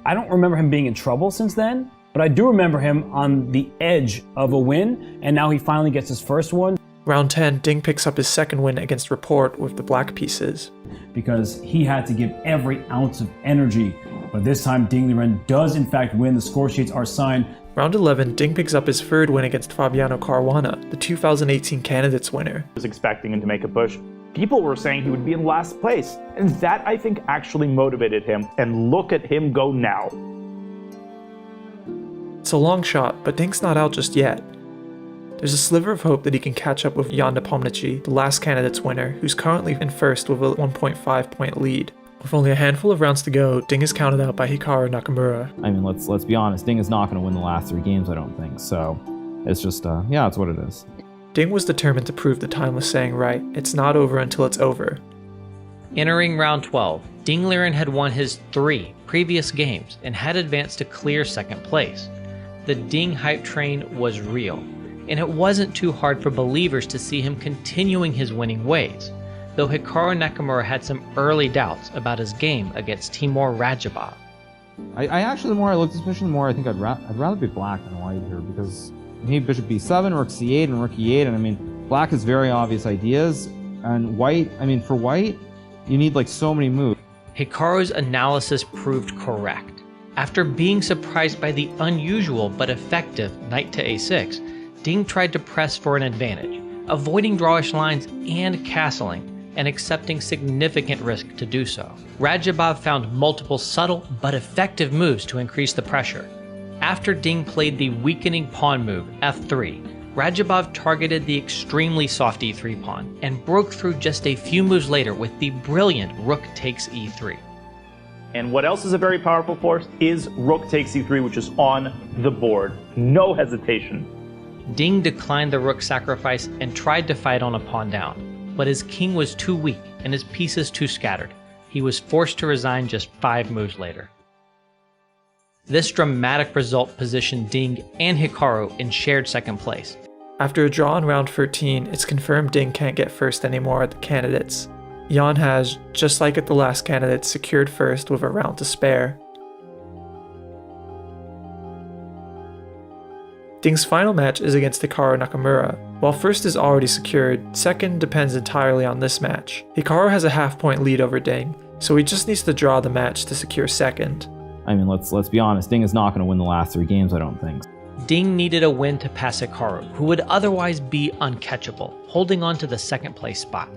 I don't remember him being in trouble since then, but I do remember him on the edge of a win, and now he finally gets his first one. Round 10, Ding picks up his second win against Report with the black pieces. Because he had to give every ounce of energy, but this time Ding Liren does in fact win, the score sheets are signed. Round 11, Ding picks up his 3rd win against Fabiano Caruana, the 2018 candidates winner. I was expecting him to make a push. People were saying he would be in last place, and that I think actually motivated him, and look at him go now. It's a long shot, but Ding's not out just yet. There's a sliver of hope that he can catch up with Jan Nepomniachtchi, the last candidates winner, who's currently in first with a 1.5 point lead. With only a handful of rounds to go, Ding is counted out by Hikaru Nakamura. I mean, let's be honest, Ding is not going to win the last 3 games, I don't think, so it's just, yeah, it's what it is. Ding was determined to prove the timeless saying right, it's not over until it's over. Entering round 12, Ding Liren had won his 3 previous games and had advanced to clear second place. The Ding hype train was real. and it wasn't too hard for believers to see him continuing his winning ways, though Hikaru Nakamura had some early doubts about his game against Timur Radjabov. I actually, the more I looked, especially the more I think I'd rather be black than white here, because he bishop b7, rook c8, and rook e8, and I mean, black has very obvious ideas, and white, I mean, for white, you need like so many moves. Hikaru's analysis proved correct. After being surprised by the unusual but effective knight to a6, Ding tried to press for an advantage, avoiding drawish lines and castling, and accepting significant risk to do so. Radjabov found multiple subtle but effective moves to increase the pressure. After Ding played the weakening pawn move, f3, Radjabov targeted the extremely soft e3 pawn and broke through just a few moves later with the brilliant rook takes e3. And what else is a very powerful force is rook takes e3, which is on the board. No hesitation. Ding declined the rook sacrifice and tried to fight on a pawn down, but his king was too weak and his pieces too scattered. He was forced to resign just 5 moves later. This dramatic result positioned Ding and Hikaru in shared second place. After a draw in round 13, it's confirmed Ding can't get first anymore at the candidates. Jan has, just like at the last candidate, secured first with a round to spare. Ding's final match is against Hikaru Nakamura. While first is already secured, second depends entirely on this match. Hikaru has a half-point lead over Ding, so he just needs to draw the match to secure second. I mean, let's be honest, Ding is not going to win the last 3 games, I don't think. Ding needed a win to pass Hikaru, who would otherwise be uncatchable, holding on to the second place spot.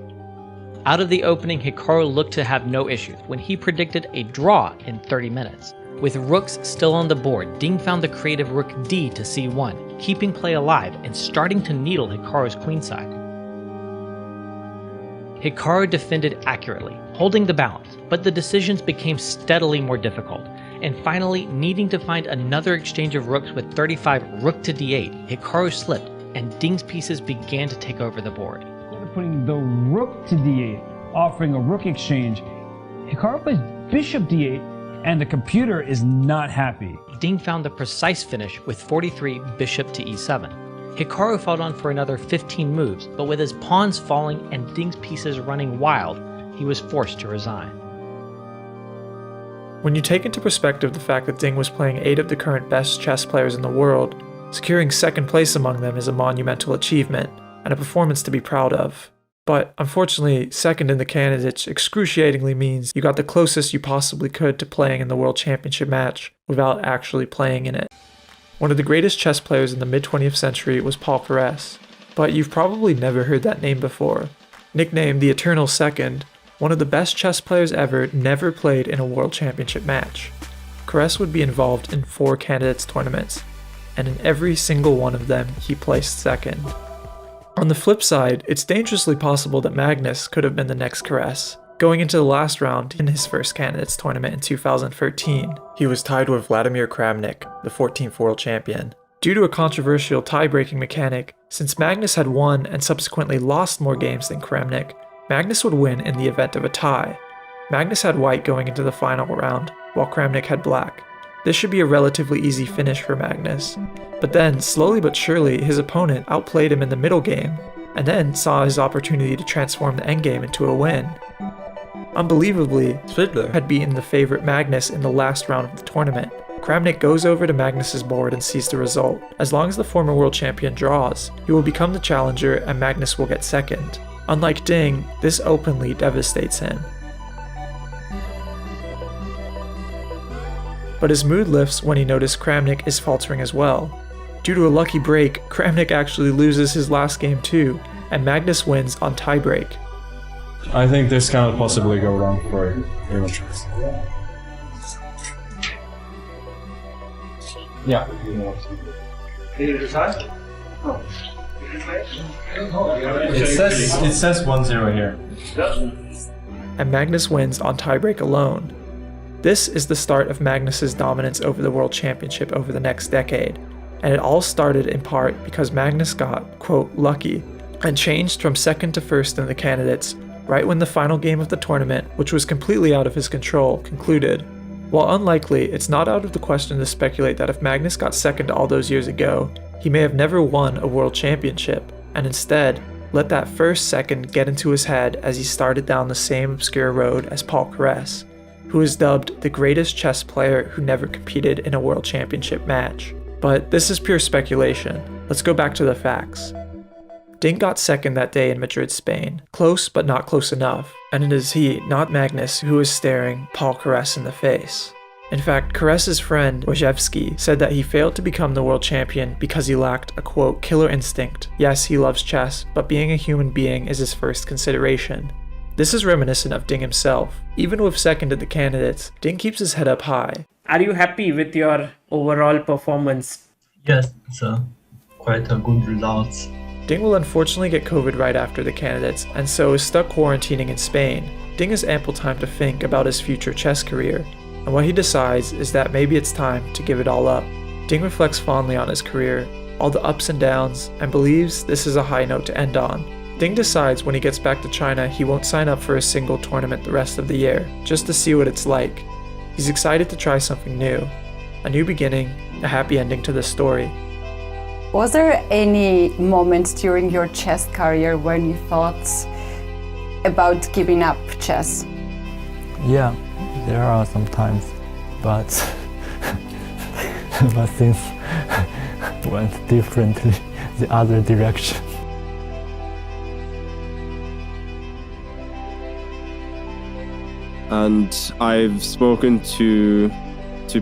Out of the opening, Hikaru looked to have no issues when he predicted a draw in 30 minutes. With rooks still on the board, Ding found the creative rook d to c1, keeping play alive and starting to needle Hikaru's queenside. Hikaru defended accurately, holding the balance, but the decisions became steadily more difficult, and finally, needing to find another exchange of rooks with 35 rook to d8, Hikaru slipped, and Ding's pieces began to take over the board. Putting the rook to d8, offering a rook exchange, Hikaru plays bishop d8, and the computer is not happy. Ding found the precise finish with 43 bishop to e7. Hikaru fought on for another 15 moves, but with his pawns falling and Ding's pieces running wild, he was forced to resign. When you take into perspective the fact that Ding was playing 8 of the current best chess players in the world, securing second place among them is a monumental achievement, and a performance to be proud of. But unfortunately, second in the candidates excruciatingly means you got the closest you possibly could to playing in the World Championship match without actually playing in it. One of the greatest chess players in the mid-20th century was Paul Caresse, but you've probably never heard that name before. Nicknamed the Eternal Second, one of the best chess players ever never played in a World Championship match. Caresse would be involved in 4 candidates tournaments, and in every single one of them he placed second. On the flip side, it's dangerously possible that Magnus could have been the next Caresse. Going into the last round in his first candidates tournament in 2013, he was tied with Vladimir Kramnik, the 14th world champion. Due to a controversial tie-breaking mechanic, since Magnus had won and subsequently lost more games than Kramnik, Magnus would win in the event of a tie. Magnus had white going into the final round, while Kramnik had black. This should be a relatively easy finish for Magnus. But then, slowly but surely, his opponent outplayed him in the middle game, and then saw his opportunity to transform the endgame into a win. Unbelievably, Svidler had beaten the favorite Magnus in the last round of the tournament. Kramnik goes over to Magnus's board and sees the result. As long as the former world champion draws, he will become the challenger and Magnus will get second. Unlike Ding, this openly devastates him. But his mood lifts when he notices Kramnik is faltering as well. Due to a lucky break, Kramnik actually loses his last game too, and Magnus wins on tiebreak. I think this cannot possibly go wrong for amateurs. Yeah. It says 1-0 here. And Magnus wins on tiebreak alone. This is the start of Magnus's dominance over the World Championship over the next decade, and it all started in part because Magnus got, quote, lucky, and changed from second to first in the candidates right when the final game of the tournament, which was completely out of his control, concluded. While unlikely, it's not out of the question to speculate that if Magnus got second all those years ago, He may have never won a world championship, and instead let that first second get into his head as he started down the same obscure road as Paul Keres, who is dubbed the greatest chess player who never competed in a world championship match. But this is pure speculation. Let's go back to the facts. Ding got second that day in Madrid, Spain. Close, but not close enough. And it is he, not Magnus, who is staring Paul Keres in the face. In fact, Keres' friend, Wojciechowski, said that he failed to become the world champion because he lacked a, quote, killer instinct. Yes, he loves chess, but being a human being is his first consideration. This is reminiscent of Ding himself. Even with second in the candidates, Ding keeps his head up high. Are you happy with your overall performance? Yes, it's quite a good result. Ding will unfortunately get COVID right after the candidates, and so is stuck quarantining in Spain. Ding has ample time to think about his future chess career, and what he decides is that maybe it's time to give it all up. Ding reflects fondly on his career, all the ups and downs, and believes this is a high note to end on. Ding decides when he gets back to China he won't sign up for a single tournament the rest of the year, just to see what it's like. He's excited to try something new. A new beginning, a happy ending to this story. Was there any moment during your chess career when you thought about giving up chess? Yeah, there are some times, but but things went differently, the other direction. And I've spoken to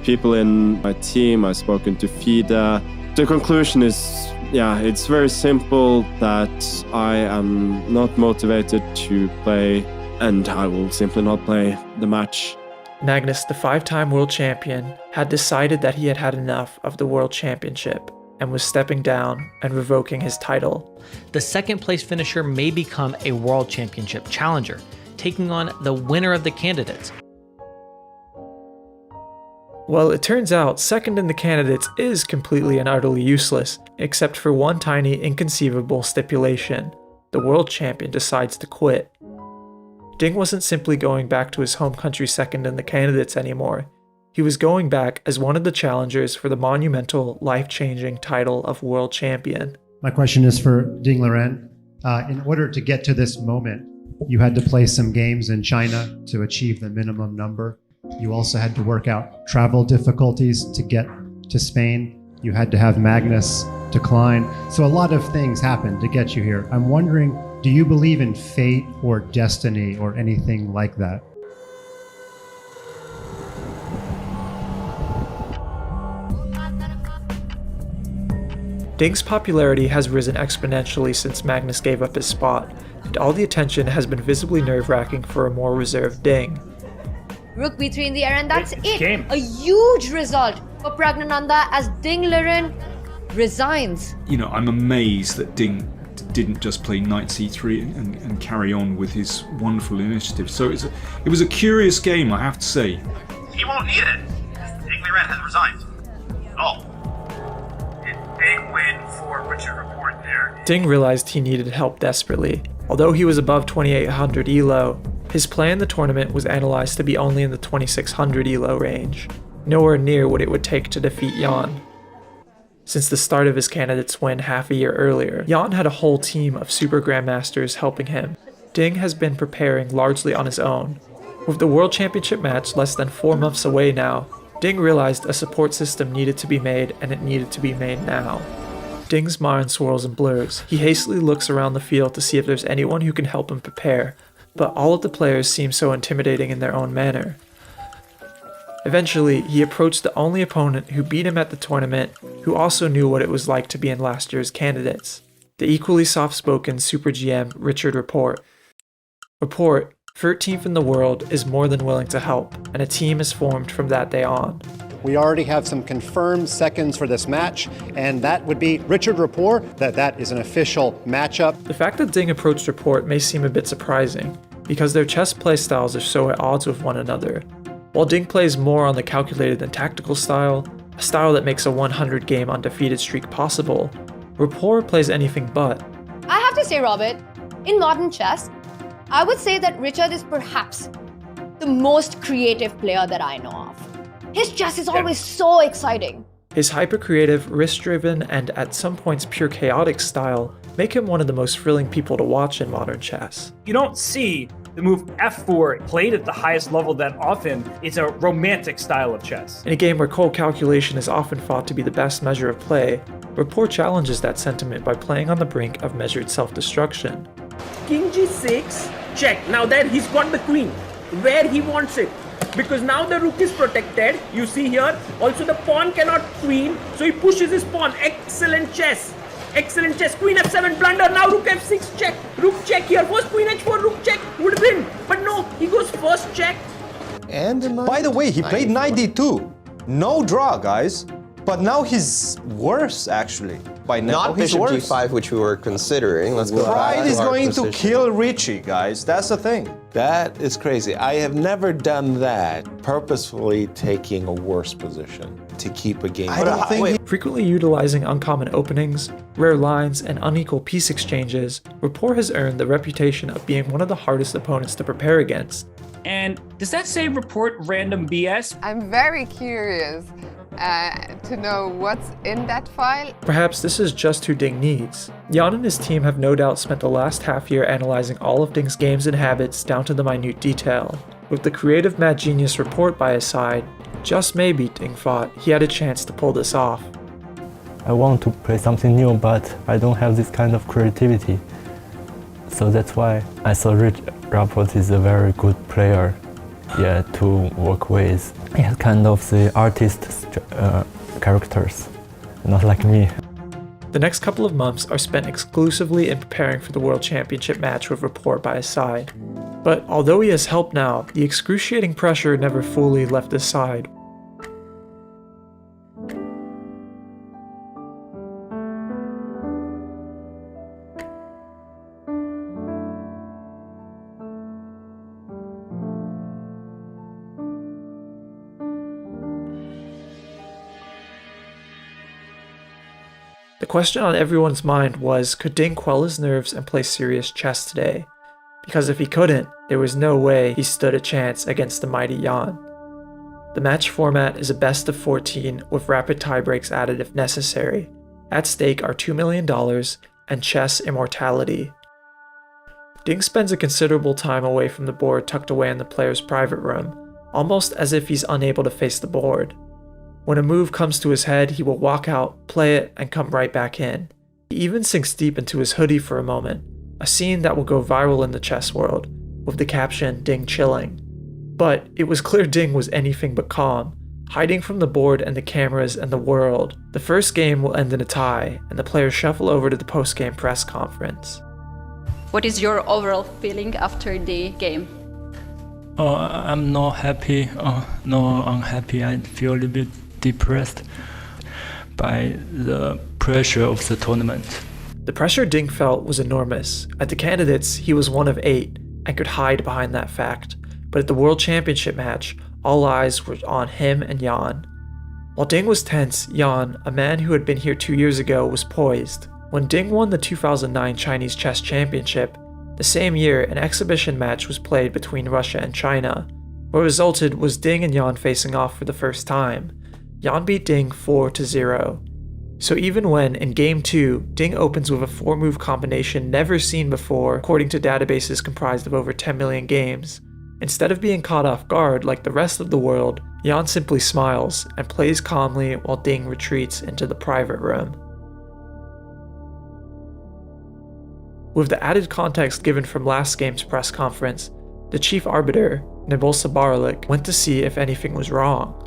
people in my team, I've spoken to FIDE. The conclusion is, yeah, it's very simple that I am not motivated to play and I will simply not play the match. Magnus, the 5-time world champion, had decided that he had had enough of the world championship and was stepping down and revoking his title. The second place finisher may become a world championship challenger, taking on the winner of the candidates. Well, it turns out second in the candidates is completely and utterly useless, except for one tiny inconceivable stipulation. The world champion decides to quit. Ding wasn't simply going back to his home country second in the candidates anymore. He was going back as one of the challengers for the monumental, life-changing title of world champion. My question is for Ding Liren. In order to get to this moment, you had to play some games in China to achieve the minimum number. You also had to work out travel difficulties to get to Spain. You had to have Magnus decline. So a lot of things happened to get you here. I'm wondering, do you believe in fate or destiny or anything like that? Ding's popularity has risen exponentially since Magnus gave up his spot, and all the attention has been visibly nerve-wracking for a more reserved Ding. Rook b3 in the air, and that's it. A huge result for Pragnananda as Ding Liren resigns. You know, I'm amazed that Ding didn't just play knight c3 and carry on with his wonderful initiative. So it was a curious game, I have to say. He won't need it. Ding Liren has resigned. Oh. Big win for Richard Report there. Ding realized he needed help desperately. Although he was above 2800 ELO, his play in the tournament was analyzed to be only in the 2600 ELO range, nowhere near what it would take to defeat Jan. Since the start of his candidates win half a year earlier, Jan had a whole team of super grandmasters helping him. Ding has been preparing largely on his own. With the World Championship match less than 4 months away now, Ding realized a support system needed to be made, and it needed to be made now. Ding's mind swirls and blurs. He hastily looks around the field to see if there's anyone who can help him prepare, but all of the players seem so intimidating in their own manner. Eventually, he approached the only opponent who beat him at the tournament, who also knew what it was like to be in last year's candidates, the equally soft-spoken Super GM Richard Report. Report, 13th in the world, is more than willing to help, and a team is formed from that day on. We already have some confirmed seconds for this match, and that would be Richard Report, that is an official matchup. The fact that Ding approached Report may seem a bit surprising, because their chess playstyles are so at odds with one another. While Ding plays more on the calculated and tactical style, a style that makes a 100-game undefeated streak possible, Report plays anything but. I have to say, Robert, in modern chess, I would say that Richard is perhaps the most creative player that I know of. His chess is always so exciting. His hyper-creative, risk-driven, and at some points pure chaotic style make him one of the most thrilling people to watch in modern chess. You don't see the move f4 played at the highest level that often. It's a romantic style of chess. In a game where cold calculation is often thought to be the best measure of play, Rapport challenges that sentiment by playing on the brink of measured self-destruction. King g6, check. Now that he's got the queen where he wants it. Because now the rook is protected, you see here. Also the pawn cannot queen, so he pushes his pawn. Excellent chess. Excellent chess. Queen f7 blunder. Now rook f6 check. Rook check here. First queen h4 rook check would win. But no, he goes first check. And by the way, he played knight d2. No draw, guys. But now he's worse, actually. By now, Not he's bishop worse. g5, which we were considering. Let's go back Pride to is our going to position. kill Richie, guys. That's the thing. That is crazy. I have never done that, purposefully taking a worse position to keep a game. I don't think Frequently utilizing uncommon openings, rare lines, and unequal piece exchanges, Rapport has earned the reputation of being one of the hardest opponents to prepare against. And does that say report random BS? I'm very curious to know what's in that file. Perhaps this is just who Ding needs. Jan and his team have no doubt spent the last half year analyzing all of Ding's games and habits down to the minute detail. With the creative mad genius Rapport by his side, just maybe Ding thought he had a chance to pull this off. I want to play something new, but I don't have this kind of creativity. So that's why I saw Rapport is a very good player, to work with. He has kind of the artist characters, not like me. The next couple of months are spent exclusively in preparing for the World Championship match with Rapport by his side. But although he has help now, the excruciating pressure never fully left his side. The question on everyone's mind was, could Ding quell his nerves and play serious chess today? Because if he couldn't, there was no way he stood a chance against the mighty Jan. The match format is a best of 14 with rapid tiebreaks added if necessary. At stake are $2 million and chess immortality. Ding spends a considerable time away from the board tucked away in the player's private room, almost as if he's unable to face the board. When a move comes to his head, he will walk out, play it, and come right back in. He even sinks deep into his hoodie for a moment, a scene that will go viral in the chess world, with the caption Ding chilling. But it was clear Ding was anything but calm, hiding from the board and the cameras and the world. The first game will end in a tie, and the players shuffle over to the post-game press conference. What is your overall feeling after the game? I'm not happy, not unhappy. I feel a little bit depressed by the pressure of the tournament. The pressure Ding felt was enormous. At the candidates, he was one of 8 and could hide behind that fact. But at the World Championship match, all eyes were on him and Jan. While Ding was tense, Jan, a man who had been here 2 years ago, was poised. When Ding won the 2009 Chinese Chess Championship, the same year an exhibition match was played between Russia and China. What resulted was Ding and Jan facing off for the first time. Jan beat Ding 4-0. So even when, in Game 2, Ding opens with a 4-move combination never seen before according to databases comprised of over 10 million games, instead of being caught off guard like the rest of the world, Jan simply smiles and plays calmly while Ding retreats into the private room. With the added context given from last game's press conference, the chief arbiter, Nebulsa Baralik, went to see if anything was wrong.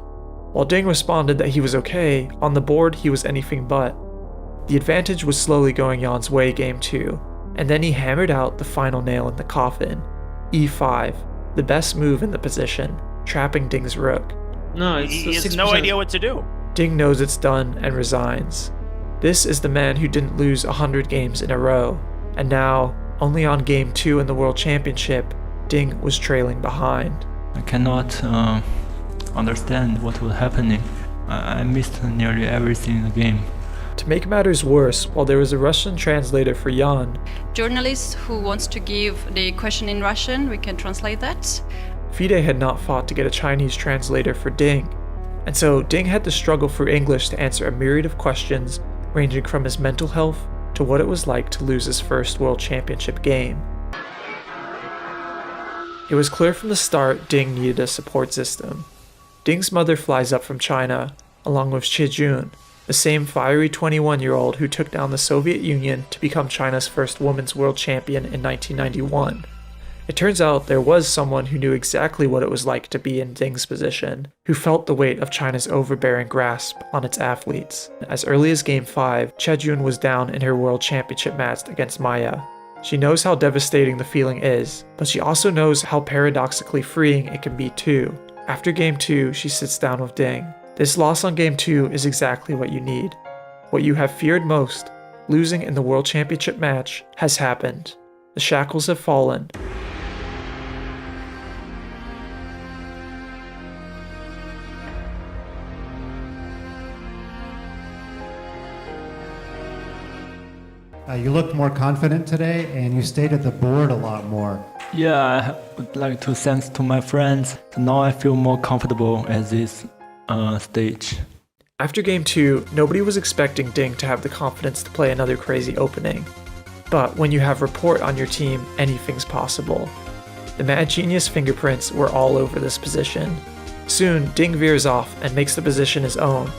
While Ding responded that he was okay, on the board he was anything but. The advantage was slowly going Jan's way Game 2, and then he hammered out the final nail in the coffin, e5, the best move in the position, trapping Ding's rook. No, he has no idea what to do. Ding knows it's done and resigns. This is the man who didn't lose 100 games in a row, and now, only on Game 2 in the World Championship, Ding was trailing behind. I cannot understand what was happening. I missed nearly everything in the game. To make matters worse, while there was a Russian translator for Jan, Journalist who wants to give the question in Russian, we can translate that. FIDE had not fought to get a Chinese translator for Ding. And so Ding had to struggle through English to answer a myriad of questions ranging from his mental health to what it was like to lose his first World Championship game. It was clear from the start Ding needed a support system. Ding's mother flies up from China, along with Chijun, the same fiery 21-year-old who took down the Soviet Union to become China's first women's world champion in 1991. It turns out there was someone who knew exactly what it was like to be in Ding's position, who felt the weight of China's overbearing grasp on its athletes. As early as Game 5, Chejun was down in her World Championship match against Maya. She knows how devastating the feeling is, but she also knows how paradoxically freeing it can be too. After Game 2, she sits down with Ding. This loss on Game 2 is exactly what you need. What you have feared most, losing in the World Championship match, has happened. The shackles have fallen. You looked more confident today, and you stayed at the board a lot more. Yeah, I would like to thanks to my friends. Now I feel more comfortable at this stage. After Game 2, nobody was expecting Ding to have the confidence to play another crazy opening. But when you have Report on your team, anything's possible. The Mad Genius fingerprints were all over this position. Soon, Ding veers off and makes the position his own.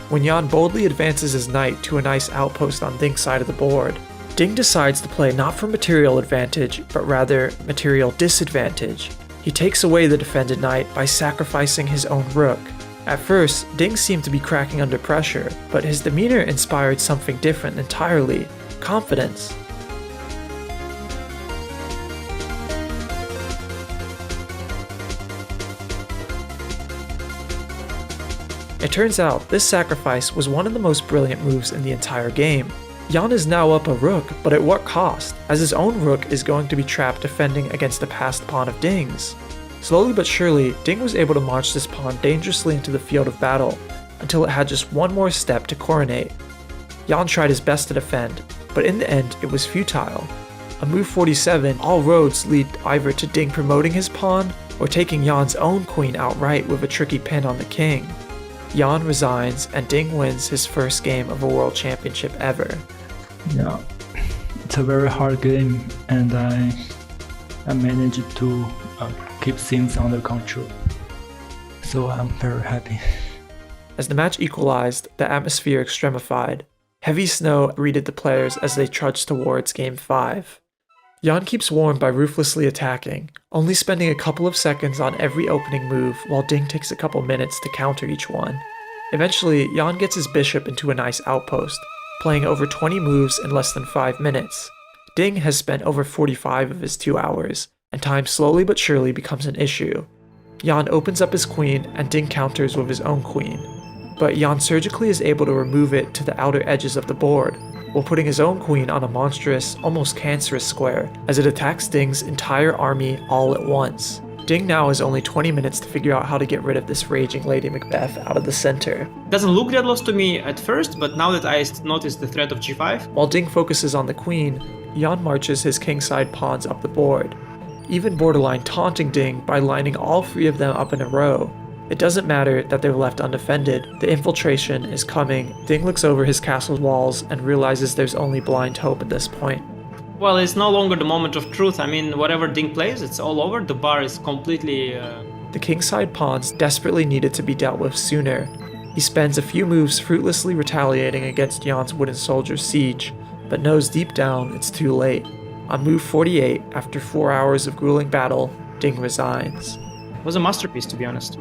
When Jan boldly advances his knight to a nice outpost on Ding's side of the board, Ding decides to play not for material advantage, but rather material disadvantage. He takes away the defended knight by sacrificing his own rook. At first, Ding seemed to be cracking under pressure, but his demeanor inspired something different entirely: confidence. It turns out this sacrifice was one of the most brilliant moves in the entire game. Jan is now up a rook, but at what cost, as his own rook is going to be trapped defending against a passed pawn of Ding's. Slowly but surely, Ding was able to march this pawn dangerously into the field of battle, until it had just one more step to coronate. Jan tried his best to defend, but in the end it was futile. On move 47, all roads lead either to Ding promoting his pawn, or taking Jan's own queen outright with a tricky pin on the king. Jan resigns, and Ding wins his first game of a World Championship ever. Yeah, it's a very hard game, and I managed to keep things under control. So I'm very happy. As the match equalized, the atmosphere extremified. Heavy snow greeted the players as they trudged towards Game 5. Jan keeps warm by ruthlessly attacking, only spending a couple of seconds on every opening move while Ding takes a couple minutes to counter each one. Eventually, Jan gets his bishop into a nice outpost, playing over 20 moves in less than 5 minutes. Ding has spent over 45 of his 2 hours, and time slowly but surely becomes an issue. Jan opens up his queen and Ding counters with his own queen, but Jan surgically is able to remove it to the outer edges of the board, while putting his own queen on a monstrous, almost cancerous square as it attacks Ding's entire army all at once. Ding now has only 20 minutes to figure out how to get rid of this raging Lady Macbeth out of the center. Doesn't look that lost to me at first, but now that I noticed the threat of g5. While Ding focuses on the queen, Jan marches his kingside pawns up the board, even borderline taunting Ding by lining all 3 of them up in a row. It doesn't matter that they're left undefended, the infiltration is coming. Ding looks over his castle's walls and realizes there's only blind hope at this point. Well, it's no longer the moment of truth. I mean, whatever Ding plays, it's all over. The bar is completely... The kingside pawns desperately needed to be dealt with sooner. He spends a few moves fruitlessly retaliating against Jan's wooden soldier's siege, but knows deep down it's too late. On move 48, after 4 hours of grueling battle, Ding resigns. It was a masterpiece, to be honest.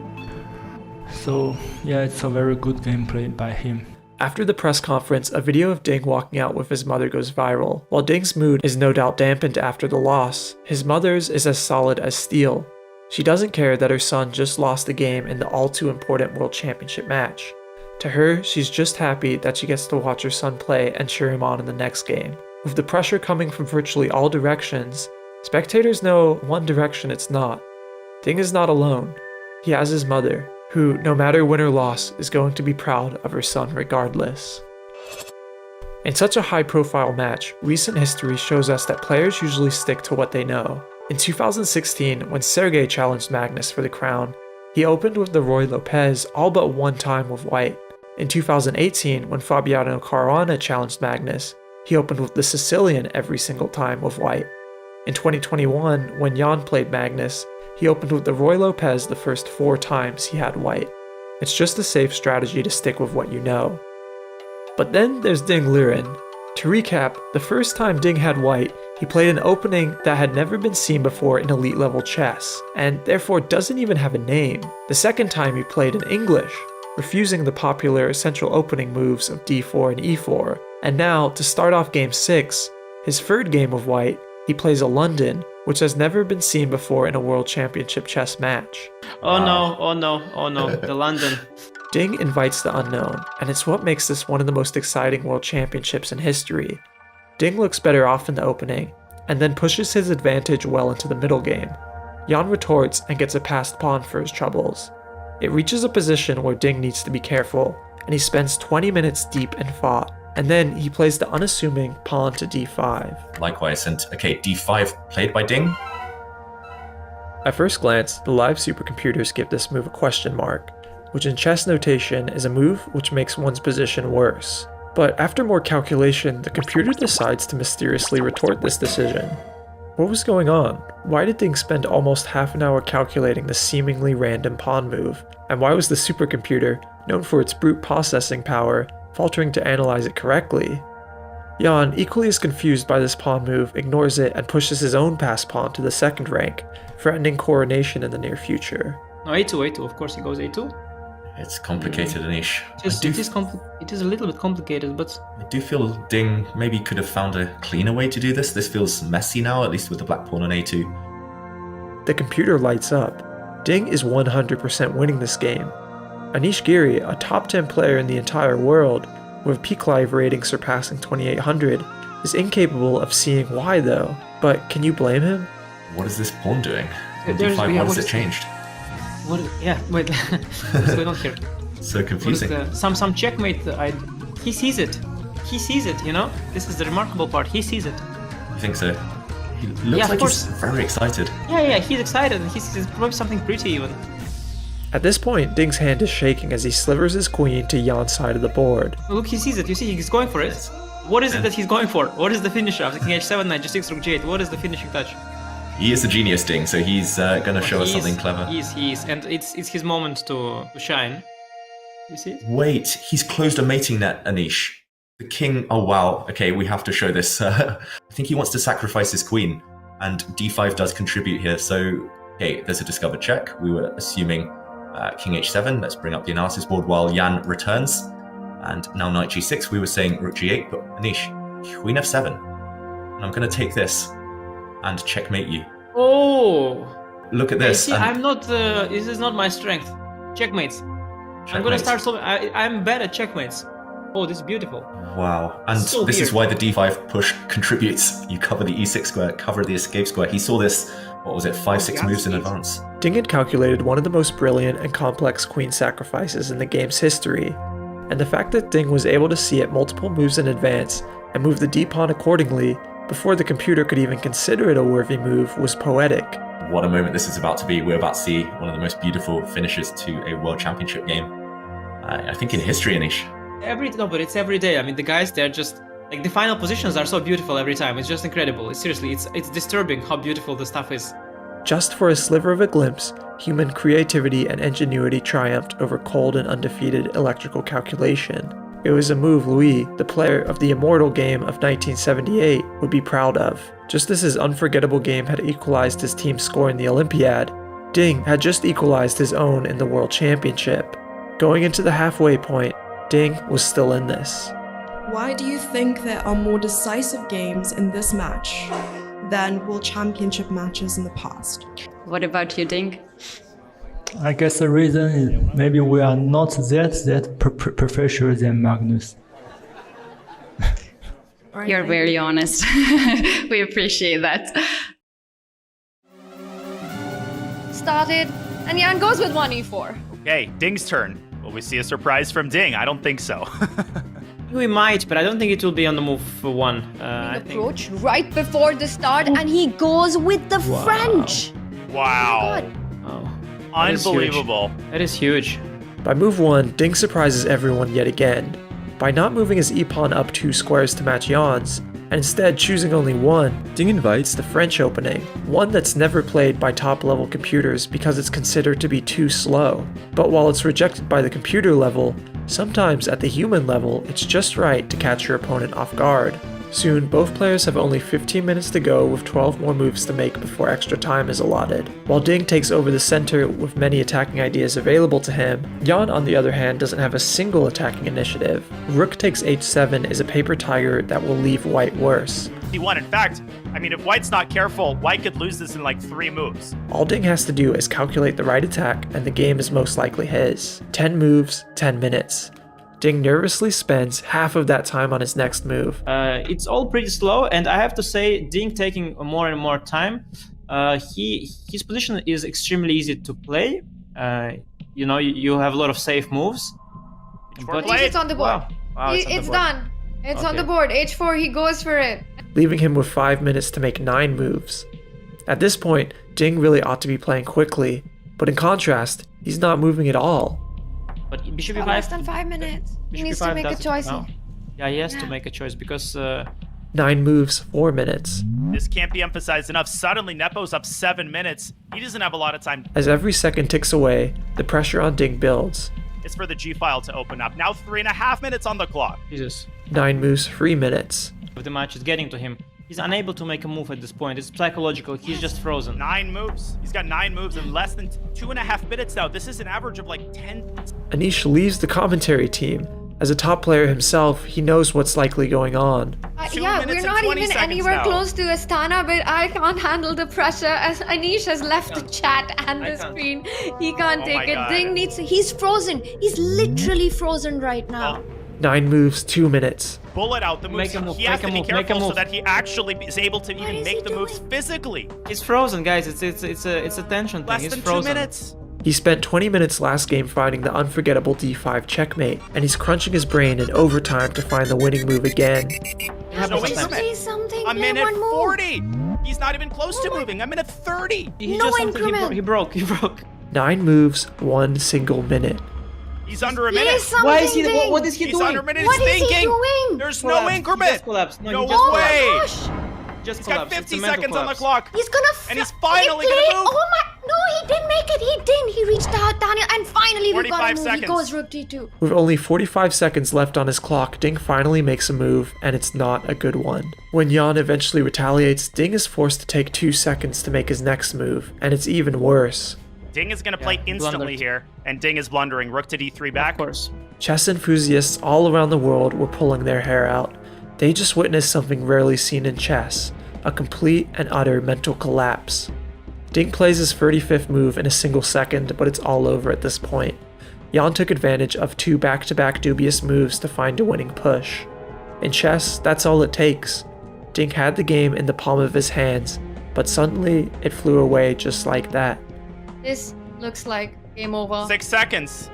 So, yeah, it's a very good game played by him. After the press conference, a video of Ding walking out with his mother goes viral. While Ding's mood is no doubt dampened after the loss, his mother's is as solid as steel. She doesn't care that her son just lost the game in the all-too-important World Championship match. To her, she's just happy that she gets to watch her son play and cheer him on in the next game. With the pressure coming from virtually all directions, spectators know one direction it's not. Ding is not alone. He has his mother, who, no matter win or loss, is going to be proud of her son regardless. In such a high-profile match, recent history shows us that players usually stick to what they know. In 2016, when Sergei challenged Magnus for the crown, He opened with the Roy Lopez all but one time with white. In 2018, when Fabiano Caruana challenged Magnus, he opened with the Sicilian every single time with white. In 2021, when Jan played Magnus, he opened with the Roy Lopez the first 4 times he had white. It's just a safe strategy to stick with what you know. But then there's Ding Liren. To recap, the first time Ding had white, he played an opening that had never been seen before in elite level chess, and therefore doesn't even have a name. The second time he played in English, refusing the popular central opening moves of d4 and e4, and now, to start off game 6, his third game of white, he plays a London, which has never been seen before in a World Championship chess match. Oh no, oh no, oh no, the London. Ding invites the unknown, and it's what makes this one of the most exciting World Championships in history. Ding looks better off in the opening, and then pushes his advantage well into the middle game. Jan retorts and gets a passed pawn for his troubles. It reaches a position where Ding needs to be careful, and he spends 20 minutes deep in thought, and then he plays the unassuming pawn to d5. Likewise, and okay, d5 played by Ding? At first glance, the live supercomputers give this move a question mark, which in chess notation is a move which makes one's position worse. But after more calculation, the computer decides to mysteriously retort this decision. What was going on? Why did Ding spend almost half an hour calculating this seemingly random pawn move? And why was the supercomputer, known for its brute processing power, faltering to analyze it correctly? Jan, equally as confused by this pawn move, ignores it and pushes his own passed pawn to the second rank, threatening coronation in the near future. No, a2, a2, of course he goes a2. It's complicated, Anish. It is a little bit complicated, but... I do feel Ding maybe could have found a cleaner way to do this. This feels messy now, at least with the black pawn on a2. The computer lights up. Ding is 100% winning this game. Anish Giri, a top 10 player in the entire world, with a peak live rating surpassing 2800, is incapable of seeing why though. But can you blame him? What is this pawn doing? On d5, what has it changed? What? Yeah, wait. What's going on here? So confusing. Some checkmate. He sees it. He sees it. You know. This is the remarkable part. He sees it. You think so? He looks like he's very excited. Yeah. He's excited. He sees probably something pretty even. At this point, Ding's hand is shaking as he slivers his queen to Jan's side of the board. Look, he sees it. You see, he's going for it. What is it that he's going for? What is the finisher after king h7, knight g6, rook g8? What is the finishing touch? He is a genius, Ding, so he's gonna show us something clever. He is, and it's his moment to shine. You see it? Wait, he's closed a mating net, Anish. The king, oh wow, okay, we have to show this. I think he wants to sacrifice his queen, and d5 does contribute here, so, okay, there's a discovered check. We were assuming king h7, let's bring up the analysis board while Jan returns, and now knight g6, we were saying rook g8, but Anish, queen f7, and I'm gonna take this and checkmate you. Oh! Look at this. See, I'm not. This is not my strength. Checkmates. I'm gonna start. I'm bad at checkmates. Oh, this is beautiful. Wow. And so this weird. is why the d5 push contributes. You cover the e6 square, cover the escape square. He saw this. What was it? 5-6 moves in advance. Ding had calculated one of the most brilliant and complex queen sacrifices in the game's history, and the fact that Ding was able to see it multiple moves in advance and move the d-pawn accordingly before the computer could even consider it a worthy move was poetic. What a moment this is about to be. We're about to see one of the most beautiful finishes to a World Championship game. I think in history, Anish. But it's every day. I mean, the guys, they're just like the final positions are so beautiful every time. It's just incredible. It's disturbing how beautiful the stuff is. Just for a sliver of a glimpse, human creativity and ingenuity triumphed over cold and undefeated electrical calculation. It was a move Louis, the player of the immortal game of 1978, would be proud of. Just as his unforgettable game had equalized his team's score in the Olympiad, Ding had just equalized his own in the World Championship. Going into the halfway point, Ding was still in this. Why do you think there are more decisive games in this match than World Championship matches in the past? What about you, Ding? I guess the reason is maybe we are not that professional than Magnus. You're very honest. We appreciate that. Started, and Jan goes with 1e4. Okay, Ding's turn. Will we see a surprise from Ding? I don't think so. We might, but I don't think it will be on the move for one. Approach right before the start, and he goes with the French. Wow. Oh Unbelievable. That is huge. By move 1, Ding surprises everyone yet again. By not moving his e-pawn up 2 squares to match Jan's, and instead choosing only 1, Ding invites the French opening, one that's never played by top-level computers because it's considered to be too slow. But while it's rejected by the computer level, sometimes at the human level, it's just right to catch your opponent off guard. Soon, both players have only 15 minutes to go with 12 more moves to make before extra time is allotted. While Ding takes over the center with many attacking ideas available to him, Jan on the other hand doesn't have a single attacking initiative. Rook takes h7 is a paper tiger that will leave white worse. He won. In fact, I mean, if white's not careful, white could lose this in like 3 moves. All Ding has to do is calculate the right attack and the game is most likely his. 10 moves, 10 minutes. Ding nervously spends half of that time on his next move. It's all pretty slow, and I have to say, Ding taking more and more time. His position is extremely easy to play. You know, you have a lot of safe moves. But it's on the board. Wow, it's done. It's on the board. H4, he goes for it. Leaving him with 5 minutes to make 9 moves. At this point, Ding really ought to be playing quickly, but in contrast, he's not moving at all. But bishop e5. Less than 5 minutes. He needs to make a choice. Yeah, he has to make a choice because 9 moves, 4 minutes. This can't be emphasized enough. Suddenly, Nepo's up 7 minutes. He doesn't have a lot of time. As every second ticks away, the pressure on Ding builds. It's for the G file to open up. Now 3.5 minutes on the clock. Jesus. 9 moves, 3 minutes. If the match is getting to him, he's unable to make a move at this point. It's psychological. He's just frozen. 9 moves. He's got 9 moves in less than 2.5 minutes now. This is an average of like 10. Anish leaves the commentary team. As a top player himself, he knows what's likely going on. Yeah, we're not even anywhere close to Astana, but I can't handle the pressure as Anish has left the chat and the screen. He can't take it. Ding needs. He's frozen. He's literally frozen right now. 9 moves, 2 minutes. Bullet out the moves. He has to be careful so that he actually is able to even make the moves physically. He's frozen, guys. It's a tension thing. Less than 2 minutes. He spent 20 minutes last game finding the unforgettable d5 checkmate, and he's crunching his brain in overtime to find the winning move again. There's no increment. A minute 40. He's not even close to moving. A minute 30. No increment. He broke. 9 moves, 1 single minute. He's under a minute. Why is he? What is he doing? He's under a minute. What He's is he thinking. doing? There's no increment. Just collapsed. No just way. Gosh. Just He's got 50 seconds on the clock. He's gonna. And he's finally gonna move. Oh my! No, he didn't make it. He didn't. He reached out, Daniel, and finally we got a move. seconds. He goes rook d2. With only 45 seconds left on his clock, Ding finally makes a move, and it's not a good one. When Jan eventually retaliates, Ding is forced to take 2 seconds to make his next move, and it's even worse. Ding is gonna play instantly here, and Ding is blundering. Rook to d3 back. Of course. Chess enthusiasts all around the world were pulling their hair out. They just witnessed something rarely seen in chess, a complete and utter mental collapse. Ding plays his 35th move in a single second, but it's all over at this point. Jan took advantage of 2 back-to-back dubious moves to find a winning push. In chess, that's all it takes. Ding had the game in the palm of his hands, but suddenly it flew away just like that. This looks like game over. 6 seconds.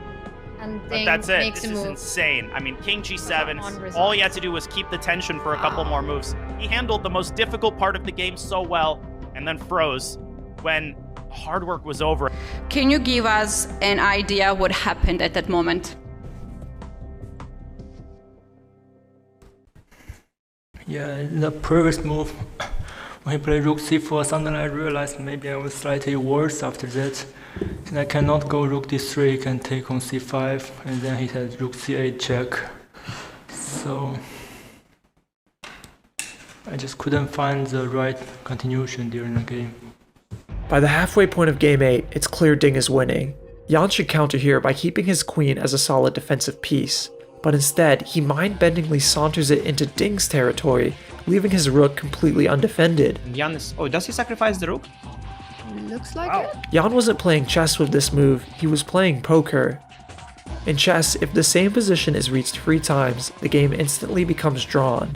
And But that's it. makes This a is move. insane. I mean, King G7, all he had to do was keep the tension for a couple more moves. He handled the most difficult part of the game so well, and then froze when hard work was over. Can you give us an idea what happened at that moment? Yeah, in the previous move, when he played rook c4, suddenly I realized maybe I was slightly worse after that. Then I cannot go rook d3, he can take on c5, and then he had rook c8 check. So I just couldn't find the right continuation during the game. By the halfway point of game 8, it's clear Ding is winning. Jan should counter here by keeping his queen as a solid defensive piece, but instead he mind-bendingly saunters it into Ding's territory, leaving his rook completely undefended. Jan is. Oh, does he sacrifice the rook? Looks like it. Jan wasn't playing chess with this move, he was playing poker. In chess, if the same position is reached 3 times, the game instantly becomes drawn.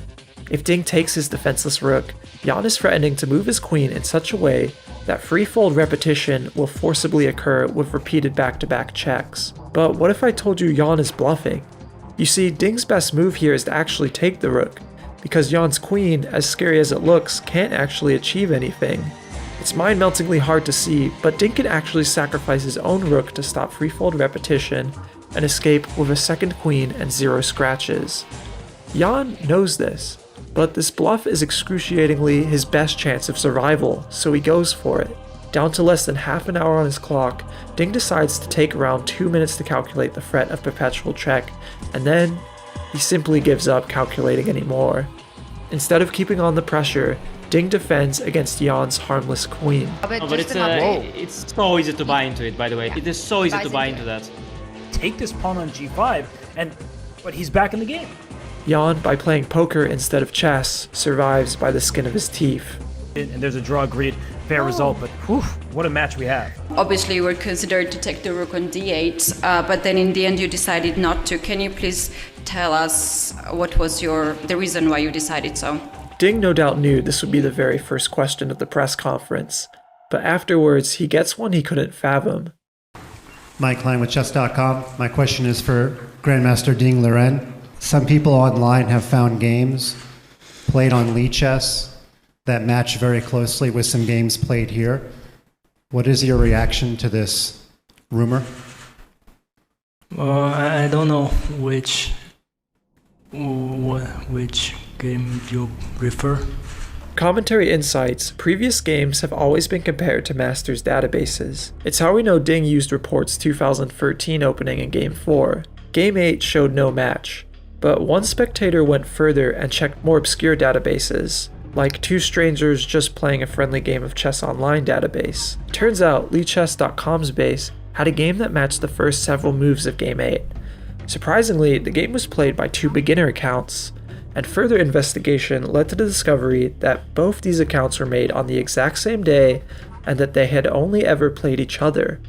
If Ding takes his defenseless rook, Jan is threatening to move his queen in such a way that threefold repetition will forcibly occur with repeated back-to-back checks. But what if I told you Jan is bluffing? You see, Ding's best move here is to actually take the rook, because Jan's queen, as scary as it looks, can't actually achieve anything. It's mind-meltingly hard to see, but Ding can actually sacrifice his own rook to stop free-fold repetition and escape with a second queen and 0 scratches. Jan knows this, but this bluff is excruciatingly his best chance of survival, so he goes for it. Down to less than half an hour on his clock, Ding decides to take around 2 minutes to calculate the threat of perpetual check, and then he simply gives up calculating anymore. Instead of keeping on the pressure, Ding defends against Jan's harmless queen. But it's so easy to buy into it, by the way. It is so easy to buy into that. Take this pawn on g5, but he's back in the game. Jan, by playing poker instead of chess, survives by the skin of his teeth. And there's a draw agreed, fair result, but whew, what a match we have. Obviously, you were considered to take the rook on d8, but then in the end you decided not to. Can you please tell us what was the reason why you decided so? Ding no doubt knew this would be the very first question of the press conference, but afterwards he gets one he couldn't fathom. Mike Klein with Chess.com. My question is for Grandmaster Ding Liren. Some people online have found games played on Lichess that match very closely with some games played here. What is your reaction to this rumor? I don't know which game you refer. Commentary Insights, previous games have always been compared to Masters databases. It's how we know Ding used Report's 2013 opening in Game 4. Game 8 showed no match, but one spectator went further and checked more obscure databases, like Two Strangers Just Playing a Friendly Game of Chess Online database. Turns out LeChess.com's base had a game that matched the first several moves of Game 8. Surprisingly, the game was played by 2 beginner accounts, and further investigation led to the discovery that both these accounts were made on the exact same day and that they had only ever played each other.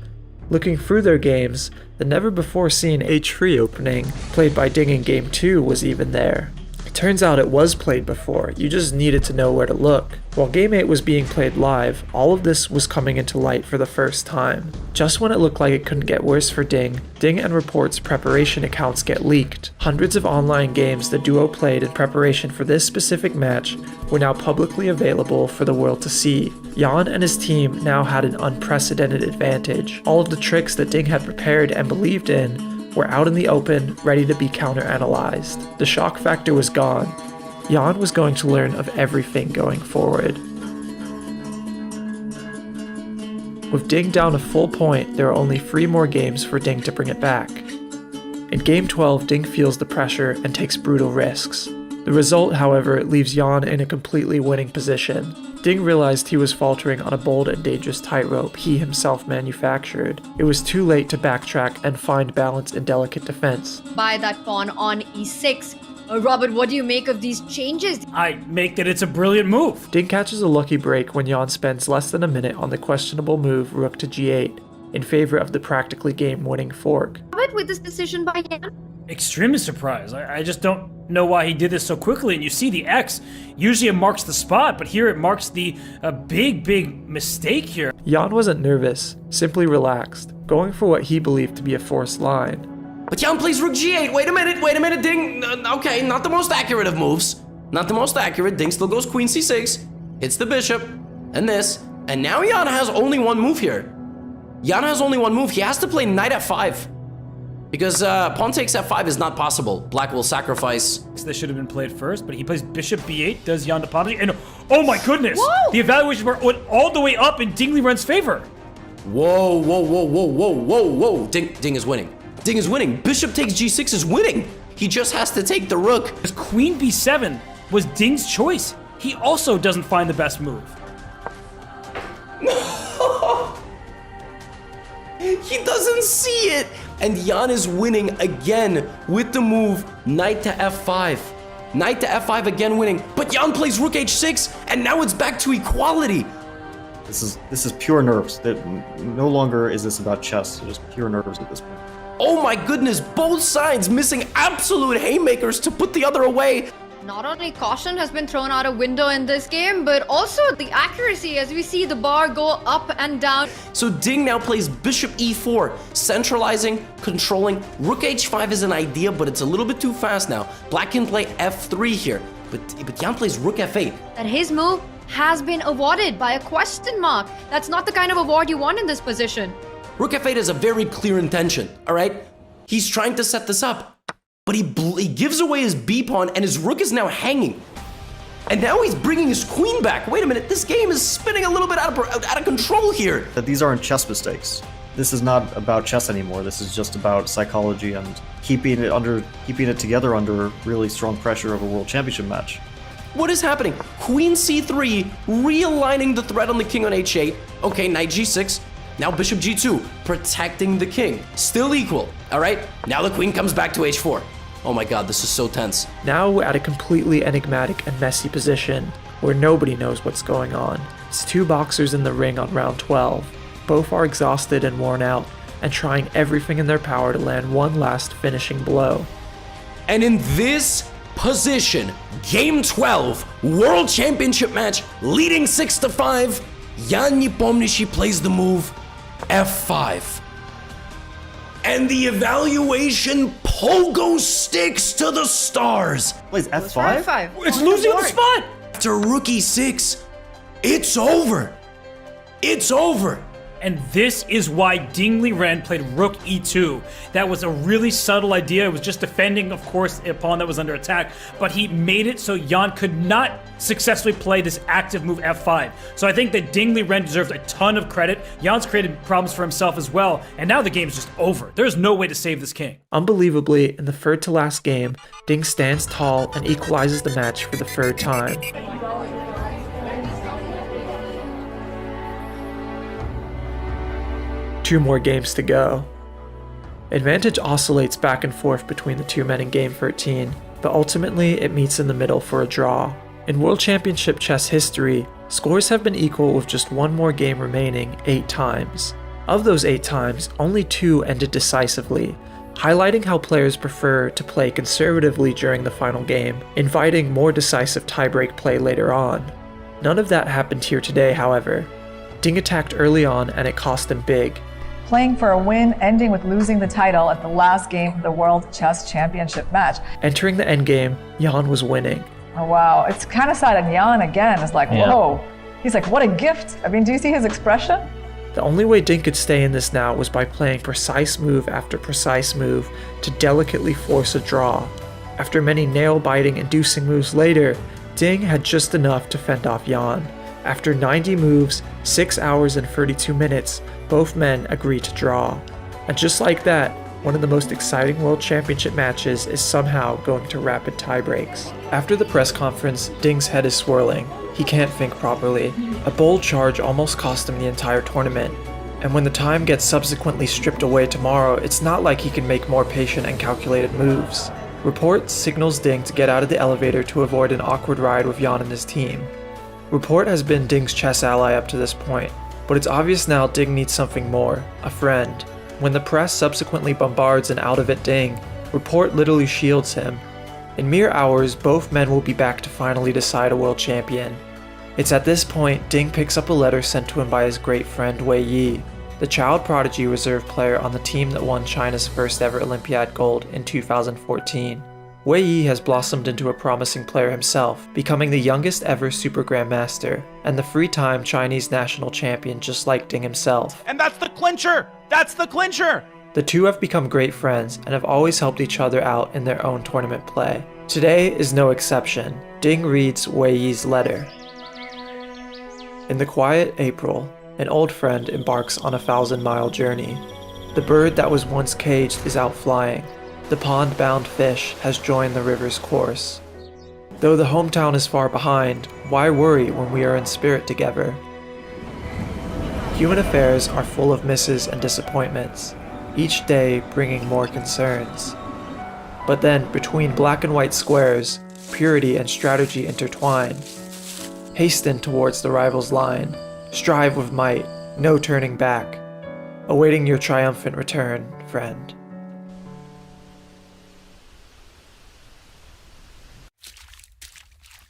Looking through their games, the never-before-seen H3 opening, played by Ding in Game 2, was even there. It turns out it was played before, you just needed to know where to look. While Game 8 was being played live, all of this was coming into light for the first time. Just when it looked like it couldn't get worse for Ding, Ding and Report's preparation accounts get leaked. Hundreds of online games the duo played in preparation for this specific match were now publicly available for the world to see. Jan and his team now had an unprecedented advantage. All of the tricks that Ding had prepared and believed in were out in the open, ready to be counter-analyzed. The shock factor was gone. Jan was going to learn of everything going forward. With Ding down a full point, there are only 3 more games for Ding to bring it back. In Game 12, Ding feels the pressure and takes brutal risks. The result, however, leaves Jan in a completely winning position. Ding realized he was faltering on a bold and dangerous tightrope he himself manufactured. It was too late to backtrack and find balance in delicate defense. Buy that pawn on e6. Robert, what do you make of these changes? I make that it's a brilliant move. Ding catches a lucky break when Jan spends less than a minute on the questionable move rook to g8 in favor of the practically game-winning fork. Robert, with this decision by Jan? Extremely surprised. I just don't know why he did this so quickly. And you see the X, usually it marks the spot, but here it marks the big mistake here. Jan wasn't nervous, simply relaxed, going for what he believed to be a forced line. But Jan plays rook g8. Wait a minute, Ding. Okay, not the most accurate of moves. Not the most accurate. Ding still goes queen c6, hits the bishop, and this. And now Jan has only one move here. Jan has only one move. He has to play knight f5. Because pawn takes f5 is not possible. Black will sacrifice. This should have been played first, but he plays bishop b8, does Jan deposit, and oh my goodness! Whoa! The evaluation went all the way up in Ding Liren's favor. Whoa. Ding is winning. Ding is winning. Bishop takes g6 is winning. He just has to take the rook. Because queen b7 was Ding's choice. He also doesn't find the best move. He doesn't see it. And Jan is winning again with the move knight to f5. Knight to f5 again winning. But Jan plays rook h6, and now it's back to equality. This is pure nerves. That no longer is this about chess. It's just pure nerves at this point. Oh my goodness, both sides missing absolute haymakers to put the other away. Not only caution has been thrown out a window in this game, but also the accuracy as we see the bar go up and down. So Ding now plays bishop e4, centralizing, controlling. Rook h5 is an idea, but it's a little bit too fast now. Black can play f3 here, but Jan plays rook f8. That his move has been awarded by a question mark. That's not the kind of award you want in this position. Rook F8 has a very clear intention, all right? He's trying to set this up, but he gives away his B pawn and his rook is now hanging. And now he's bringing his queen back. Wait a minute, this game is spinning a little bit out of control here. That these aren't chess mistakes. This is not about chess anymore. This is just about psychology and keeping it together under really strong pressure of a world championship match. What is happening? Queen C3, realigning the threat on the king on H8. Okay, knight G6. Now bishop G2, protecting the king. Still equal, all right? Now the queen comes back to H4. Oh my god, this is so tense. Now we're at a completely enigmatic and messy position where nobody knows what's going on. It's two boxers in the ring on round 12. Both are exhausted and worn out and trying everything in their power to land one last finishing blow. And in this position, game 12, world championship match, leading 6-5, Jan Nepomniachtchi plays the move F5. And the evaluation pogo sticks to the stars. Plays F5? F5. It's losing the spot! After rook E6, it's over. It's over. And this is why Ding Liren played rook e2. That was a really subtle idea. It was just defending, of course, a pawn that was under attack, but he made it so Jan could not successfully play this active move f5. So I think that Ding Liren deserves a ton of credit. Jan's created problems for himself as well, and now the game's just over. There's no way to save this king. Unbelievably, in the third to last game, Ding stands tall and equalizes the match for the third time. Two more games to go. Advantage oscillates back and forth between the two men in game 13, but ultimately it meets in the middle for a draw. In World Championship chess history, scores have been equal with just one more game remaining 8 times. Of those 8 times, only 2 ended decisively, highlighting how players prefer to play conservatively during the final game, inviting more decisive tiebreak play later on. None of that happened here today, however. Ding attacked early on and it cost him big. Playing for a win, ending with losing the title at the last game of the World Chess Championship match. Entering the endgame, Jan was winning. Oh wow, it's kind of sad, and Jan again is like, whoa. He's like, what a gift. I mean, do you see his expression? The only way Ding could stay in this now was by playing precise move after precise move to delicately force a draw. After many nail-biting, inducing moves later, Ding had just enough to fend off Jan. After 90 moves, 6 hours and 32 minutes, both men agreed to draw. And just like that, one of the most exciting World Championship matches is somehow going to rapid tiebreaks. After the press conference, Ding's head is swirling. He can't think properly. A bold charge almost cost him the entire tournament. And when the time gets subsequently stripped away tomorrow, it's not like he can make more patient and calculated moves. Report signals Ding to get out of the elevator to avoid an awkward ride with Jan and his team. Report has been Ding's chess ally up to this point, but it's obvious now Ding needs something more, a friend. When the press subsequently bombards an out-of-it Ding, Report literally shields him. In mere hours, both men will be back to finally decide a world champion. It's at this point Ding picks up a letter sent to him by his great friend Wei Yi, the child prodigy reserve player on the team that won China's first ever Olympiad gold in 2014. Wei Yi has blossomed into a promising player himself, becoming the youngest ever Super Grandmaster, and the three-time Chinese national champion just like Ding himself. And that's the clincher! That's the clincher! The two have become great friends and have always helped each other out in their own tournament play. Today is no exception. Ding reads Wei Yi's letter. In the quiet April, an old friend embarks on a 1,000-mile journey. The bird that was once caged is out flying. The pond-bound fish has joined the river's course. Though the hometown is far behind, why worry when we are in spirit together? Human affairs are full of misses and disappointments, each day bringing more concerns. But then, between black and white squares, purity and strategy intertwine. Hasten towards the rival's line, strive with might, no turning back, awaiting your triumphant return, friend.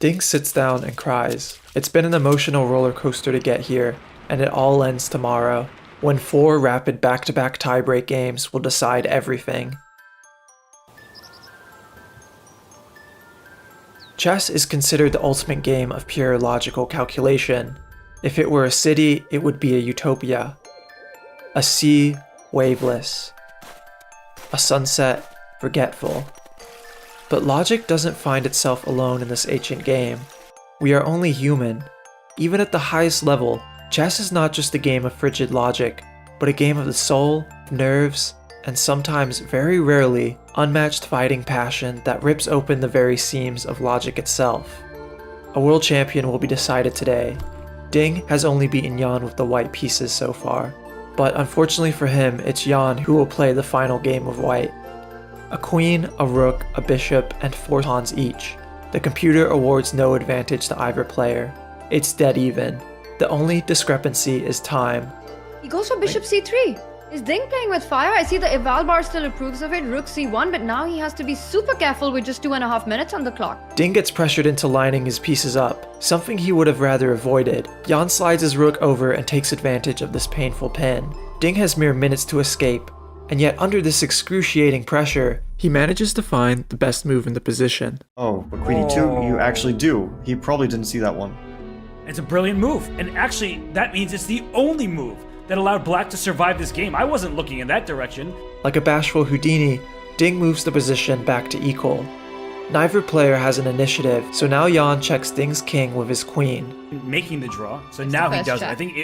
Ding sits down and cries. It's been an emotional roller coaster to get here, and it all ends tomorrow, when 4 rapid back-to-back tiebreak games will decide everything. Chess is considered the ultimate game of pure logical calculation. If it were a city, it would be a utopia. A sea, waveless. A sunset, forgetful. But logic doesn't find itself alone in this ancient game. We are only human. Even at the highest level, chess is not just a game of frigid logic, but a game of the soul, nerves, and sometimes, very rarely, unmatched fighting passion that rips open the very seams of logic itself. A world champion will be decided today. Ding has only beaten Yan with the white pieces so far, but unfortunately for him, it's Yan who will play the final game of white. A queen, a rook, a bishop, and 4 pawns each. The computer awards no advantage to either player. It's dead even. The only discrepancy is time. He goes for bishop c3. Is Ding playing with fire? I see the eval bar still approves of it, rook c1, but now he has to be super careful with just 2.5 minutes on the clock. Ding gets pressured into lining his pieces up, something he would have rather avoided. Yan slides his rook over and takes advantage of this painful pin. Ding has mere minutes to escape, and yet under this excruciating pressure, he manages to find the best move in the position. Oh, but queen e2, you actually do. He probably didn't see that one. It's a brilliant move, and actually, that means it's the only move that allowed black to survive this game. I wasn't looking in that direction. Like a bashful Houdini, Ding moves the position back to equal. Neither player has an initiative, so now Yan checks Ding's king with his queen. Making the draw, so now he does it. I think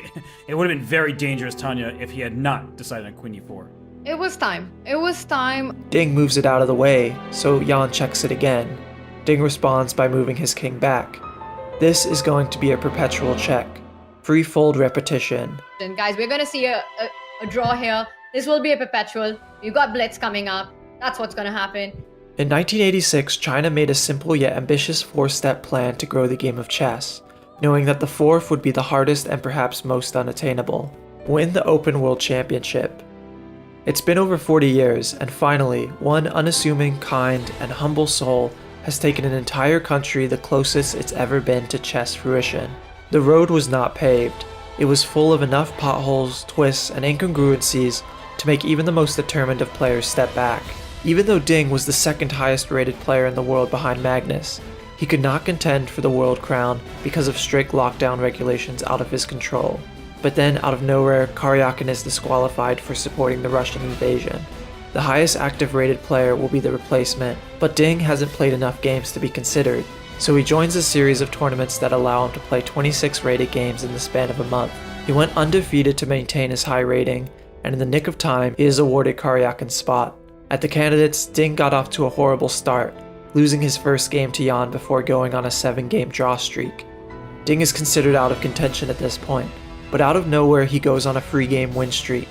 it would have been very dangerous, Tanya, if he had not decided on queen e4. It was time. It was time. Ding moves it out of the way, so Yan checks it again. Ding responds by moving his king back. This is going to be a perpetual check. Threefold repetition. And guys, we're gonna see a draw here. This will be a perpetual. You've got blitz coming up. That's what's gonna happen. In 1986, China made a simple yet ambitious 4-step plan to grow the game of chess, knowing that the 4th would be the hardest and perhaps most unattainable. Win the Open World Championship. It's been over 40 years, and finally, one unassuming, kind, and humble soul has taken an entire country the closest it's ever been to chess fruition. The road was not paved. It was full of enough potholes, twists, and incongruencies to make even the most determined of players step back. Even though Ding was the second highest rated player in the world behind Magnus, he could not contend for the world crown because of strict lockdown regulations out of his control. But then, out of nowhere, Karyakin is disqualified for supporting the Russian invasion. The highest active rated player will be the replacement, but Ding hasn't played enough games to be considered, so he joins a series of tournaments that allow him to play 26 rated games in the span of a month. He went undefeated to maintain his high rating, and in the nick of time, he is awarded Karyakin's spot. At the candidates, Ding got off to a horrible start, losing his first game to Yan before going on a 7-game draw streak. Ding is considered out of contention at this point, but out of nowhere he goes on a free game win streak.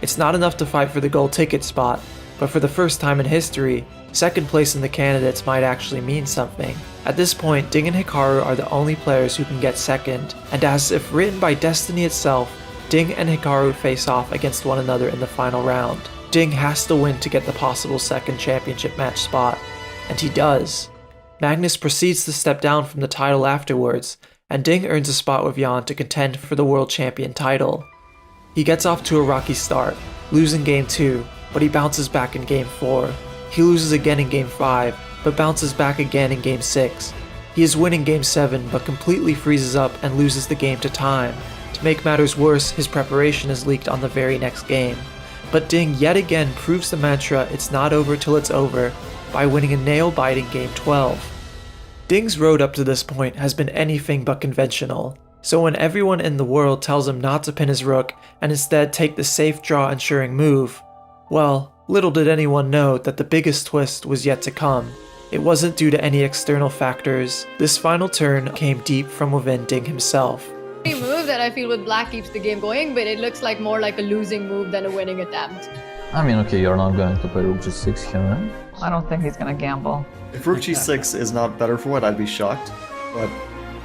It's not enough to fight for the gold ticket spot, but for the first time in history, second place in the candidates might actually mean something. At this point, Ding and Hikaru are the only players who can get second, and as if written by destiny itself, Ding and Hikaru face off against one another in the final round. Ding has to win to get the possible second championship match spot, and he does. Magnus proceeds to step down from the title afterwards, and Ding earns a spot with Yan to contend for the world champion title. He gets off to a rocky start, losing game 2, but he bounces back in game 4. He loses again in game 5, but bounces back again in game 6. He is winning game 7, but completely freezes up and loses the game to time. To make matters worse, his preparation is leaked on the very next game. But Ding yet again proves the mantra "it's not over till it's over" by winning a nail-biting game 12. Ding's road up to this point has been anything but conventional, so when everyone in the world tells him not to pin his rook and instead take the safe draw ensuring move, well, little did anyone know that the biggest twist was yet to come. It wasn't due to any external factors. This final turn came deep from within Ding himself. Move that I feel with black keeps the game going, but it looks like more like a losing move than a winning attempt. I mean, okay, you're not going to play rook g6 here, right? I don't think he's gonna gamble. If rook g6 is not better for it, I'd be shocked. But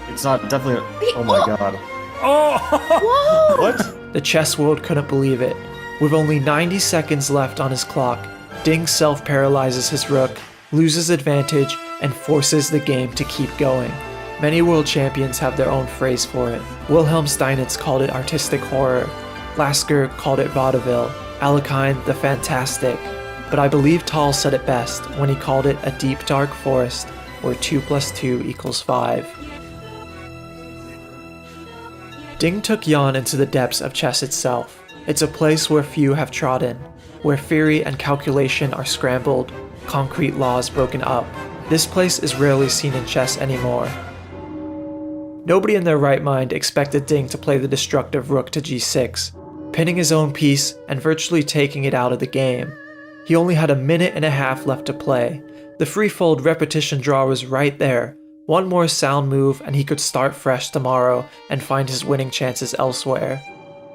it's not definitely. Oh my god. Oh! What? The chess world couldn't believe it. With only 90 seconds left on his clock, Ding self-paralyzes his rook, loses advantage, and forces the game to keep going. Many world champions have their own phrase for it. Wilhelm Steinitz called it artistic horror. Lasker called it vaudeville. Alekhine the fantastic. But I believe Tal said it best when he called it a deep dark forest where 2 + 2 = 5. Ding took Jan into the depths of chess itself. It's a place where few have trodden, where theory and calculation are scrambled, concrete laws broken up. This place is rarely seen in chess anymore. Nobody in their right mind expected Ding to play the destructive rook to g6, pinning his own piece and virtually taking it out of the game. He only had a minute and a half left to play. The free-fold repetition draw was right there. One more sound move and he could start fresh tomorrow and find his winning chances elsewhere.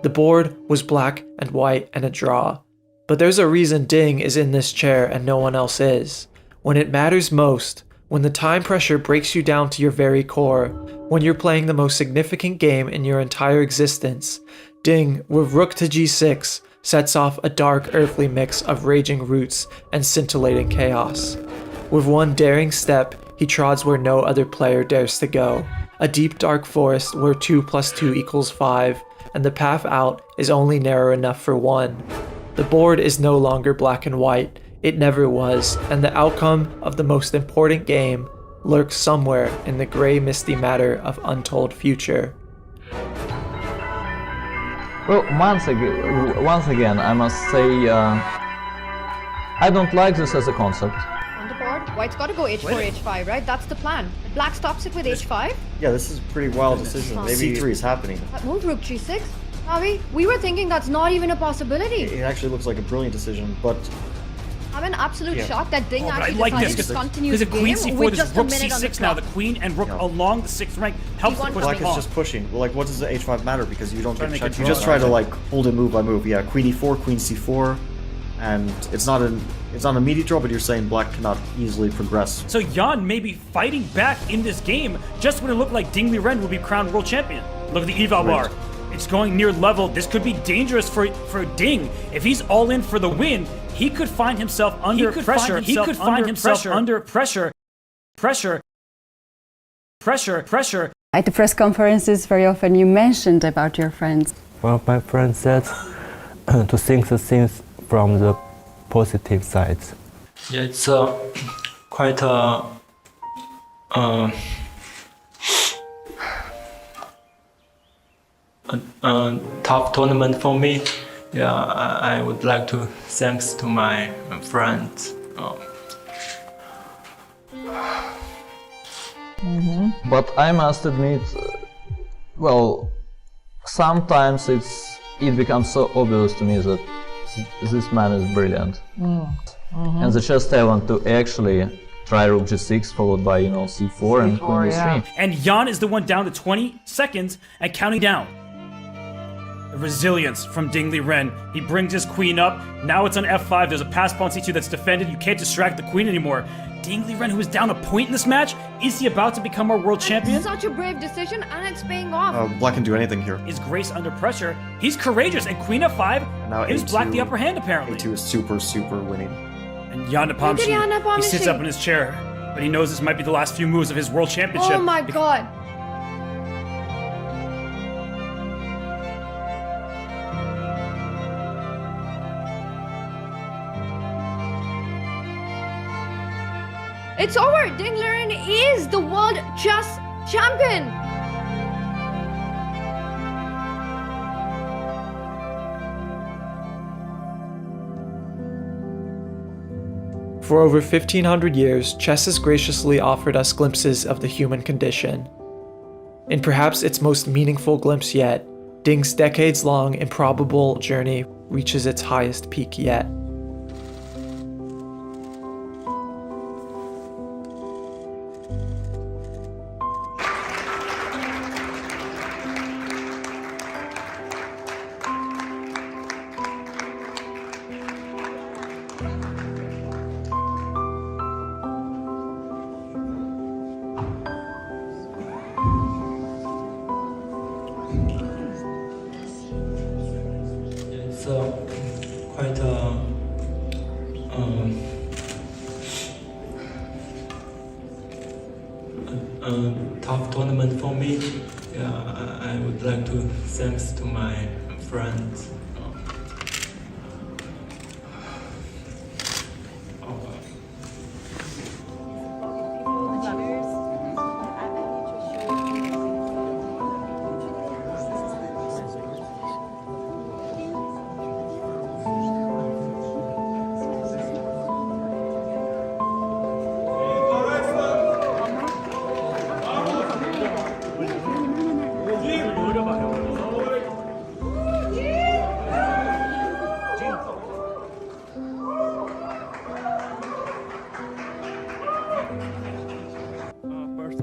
The board was black and white and a draw. But there's a reason Ding is in this chair and no one else is. When it matters most, when the time pressure breaks you down to your very core, when you're playing the most significant game in your entire existence, Ding, with rook to g6, sets off a dark earthly mix of raging roots and scintillating chaos. With one daring step, he trods where no other player dares to go, a deep dark forest where 2 + 2 = 5, and the path out is only narrow enough for one. The board is no longer black and white, it never was, and the outcome of the most important game lurks somewhere in the gray misty matter of untold future. Well, once again, I must say, I don't like this as a concept. On the board, white's got to go h4, h5, right? That's the plan. Black stops it with h5. Yeah, this is a pretty wild decision. Maybe c3 is happening. That move, rook g6. Avi, we were thinking that's not even a possibility. It actually looks like a brilliant decision, but I'm in absolute shock that Ding actually I like decided this to continue because the if queen game c4, with there's just rook a minute on the c6 now. The clock. queen and rook along the 6th rank helps to push Black the is pawn. just pushing. Well, like, what does the h5 matter? Because you don't Trying get to make checked. a You just draw, try to right? like hold it move by move. Yeah, queen e4, queen c4, and it's not an immediate draw, but you're saying black cannot easily progress. So Jan may be fighting back in this game just when it looked like Ding Liren will be crowned world champion. Look at the eval bar. It's going near level. This could be dangerous for Ding. If he's all in for the win, he could find himself under pressure. He could find himself under pressure. At the press conferences, very often you mentioned about your friends. Well, my friend said to think the things from the positive side. Yeah, it's quite a tough tournament for me. Yeah, I would like to thanks to my friends. But I must admit, well, sometimes it becomes so obvious to me that this man is brilliant. And the chess talent to actually try rook g6 followed by, you know, c4 and queen e3. And Jan is the one down to 20 seconds and counting down. The resilience from Ding Liren. He brings his queen up. Now it's on f5. There's a pass pawn c2 that's defended. You can't distract the queen anymore. Ding Liren, who is down a point in this match, is he about to become our world champion? Such a brave decision, and it's paying off. Black can do anything here. Is Grace under pressure? He's courageous, and queen f5 Now gives A2, Black the upper hand, apparently. A2 is super winning. And Jan Nepomniachtchi, he sits up in his chair, but he knows this might be the last few moves of his world championship. Oh my god. It's over! Ding Liren is the world chess champion! For over 1500 years, chess has graciously offered us glimpses of the human condition. In perhaps its most meaningful glimpse yet, Ding's decades-long improbable journey reaches its highest peak yet. It's quite a tough tournament for me. Yeah, I would like to thanks to my friends.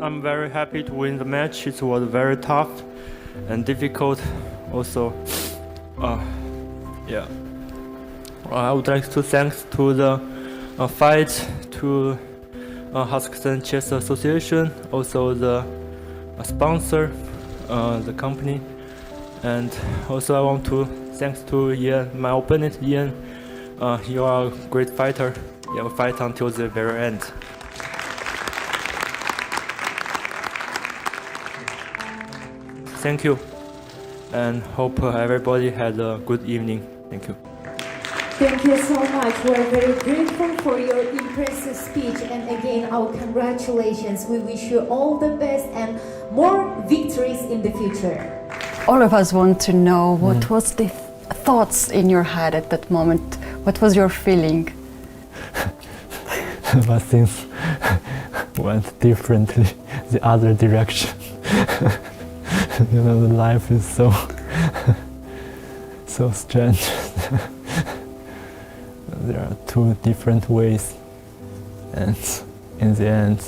I'm very happy to win the match. It was very tough and difficult also. Yeah. I would like to thank to the FIGHT, to Kazakhstan Chess Association, also the sponsor, the company, and also I want to thanks to Ian, my opponent Ian. You are a great fighter. You will fight until the very end. Thank you, and hope everybody had a good evening. Thank you. Thank you so much. We're very grateful for your impressive speech, and again, our congratulations. We wish you all the best and more victories in the future. All of us want to know what was the thoughts in your head at that moment. What was your feeling? But things went differently, the other direction. You know, the life is so strange. There are two different ways, and in the end,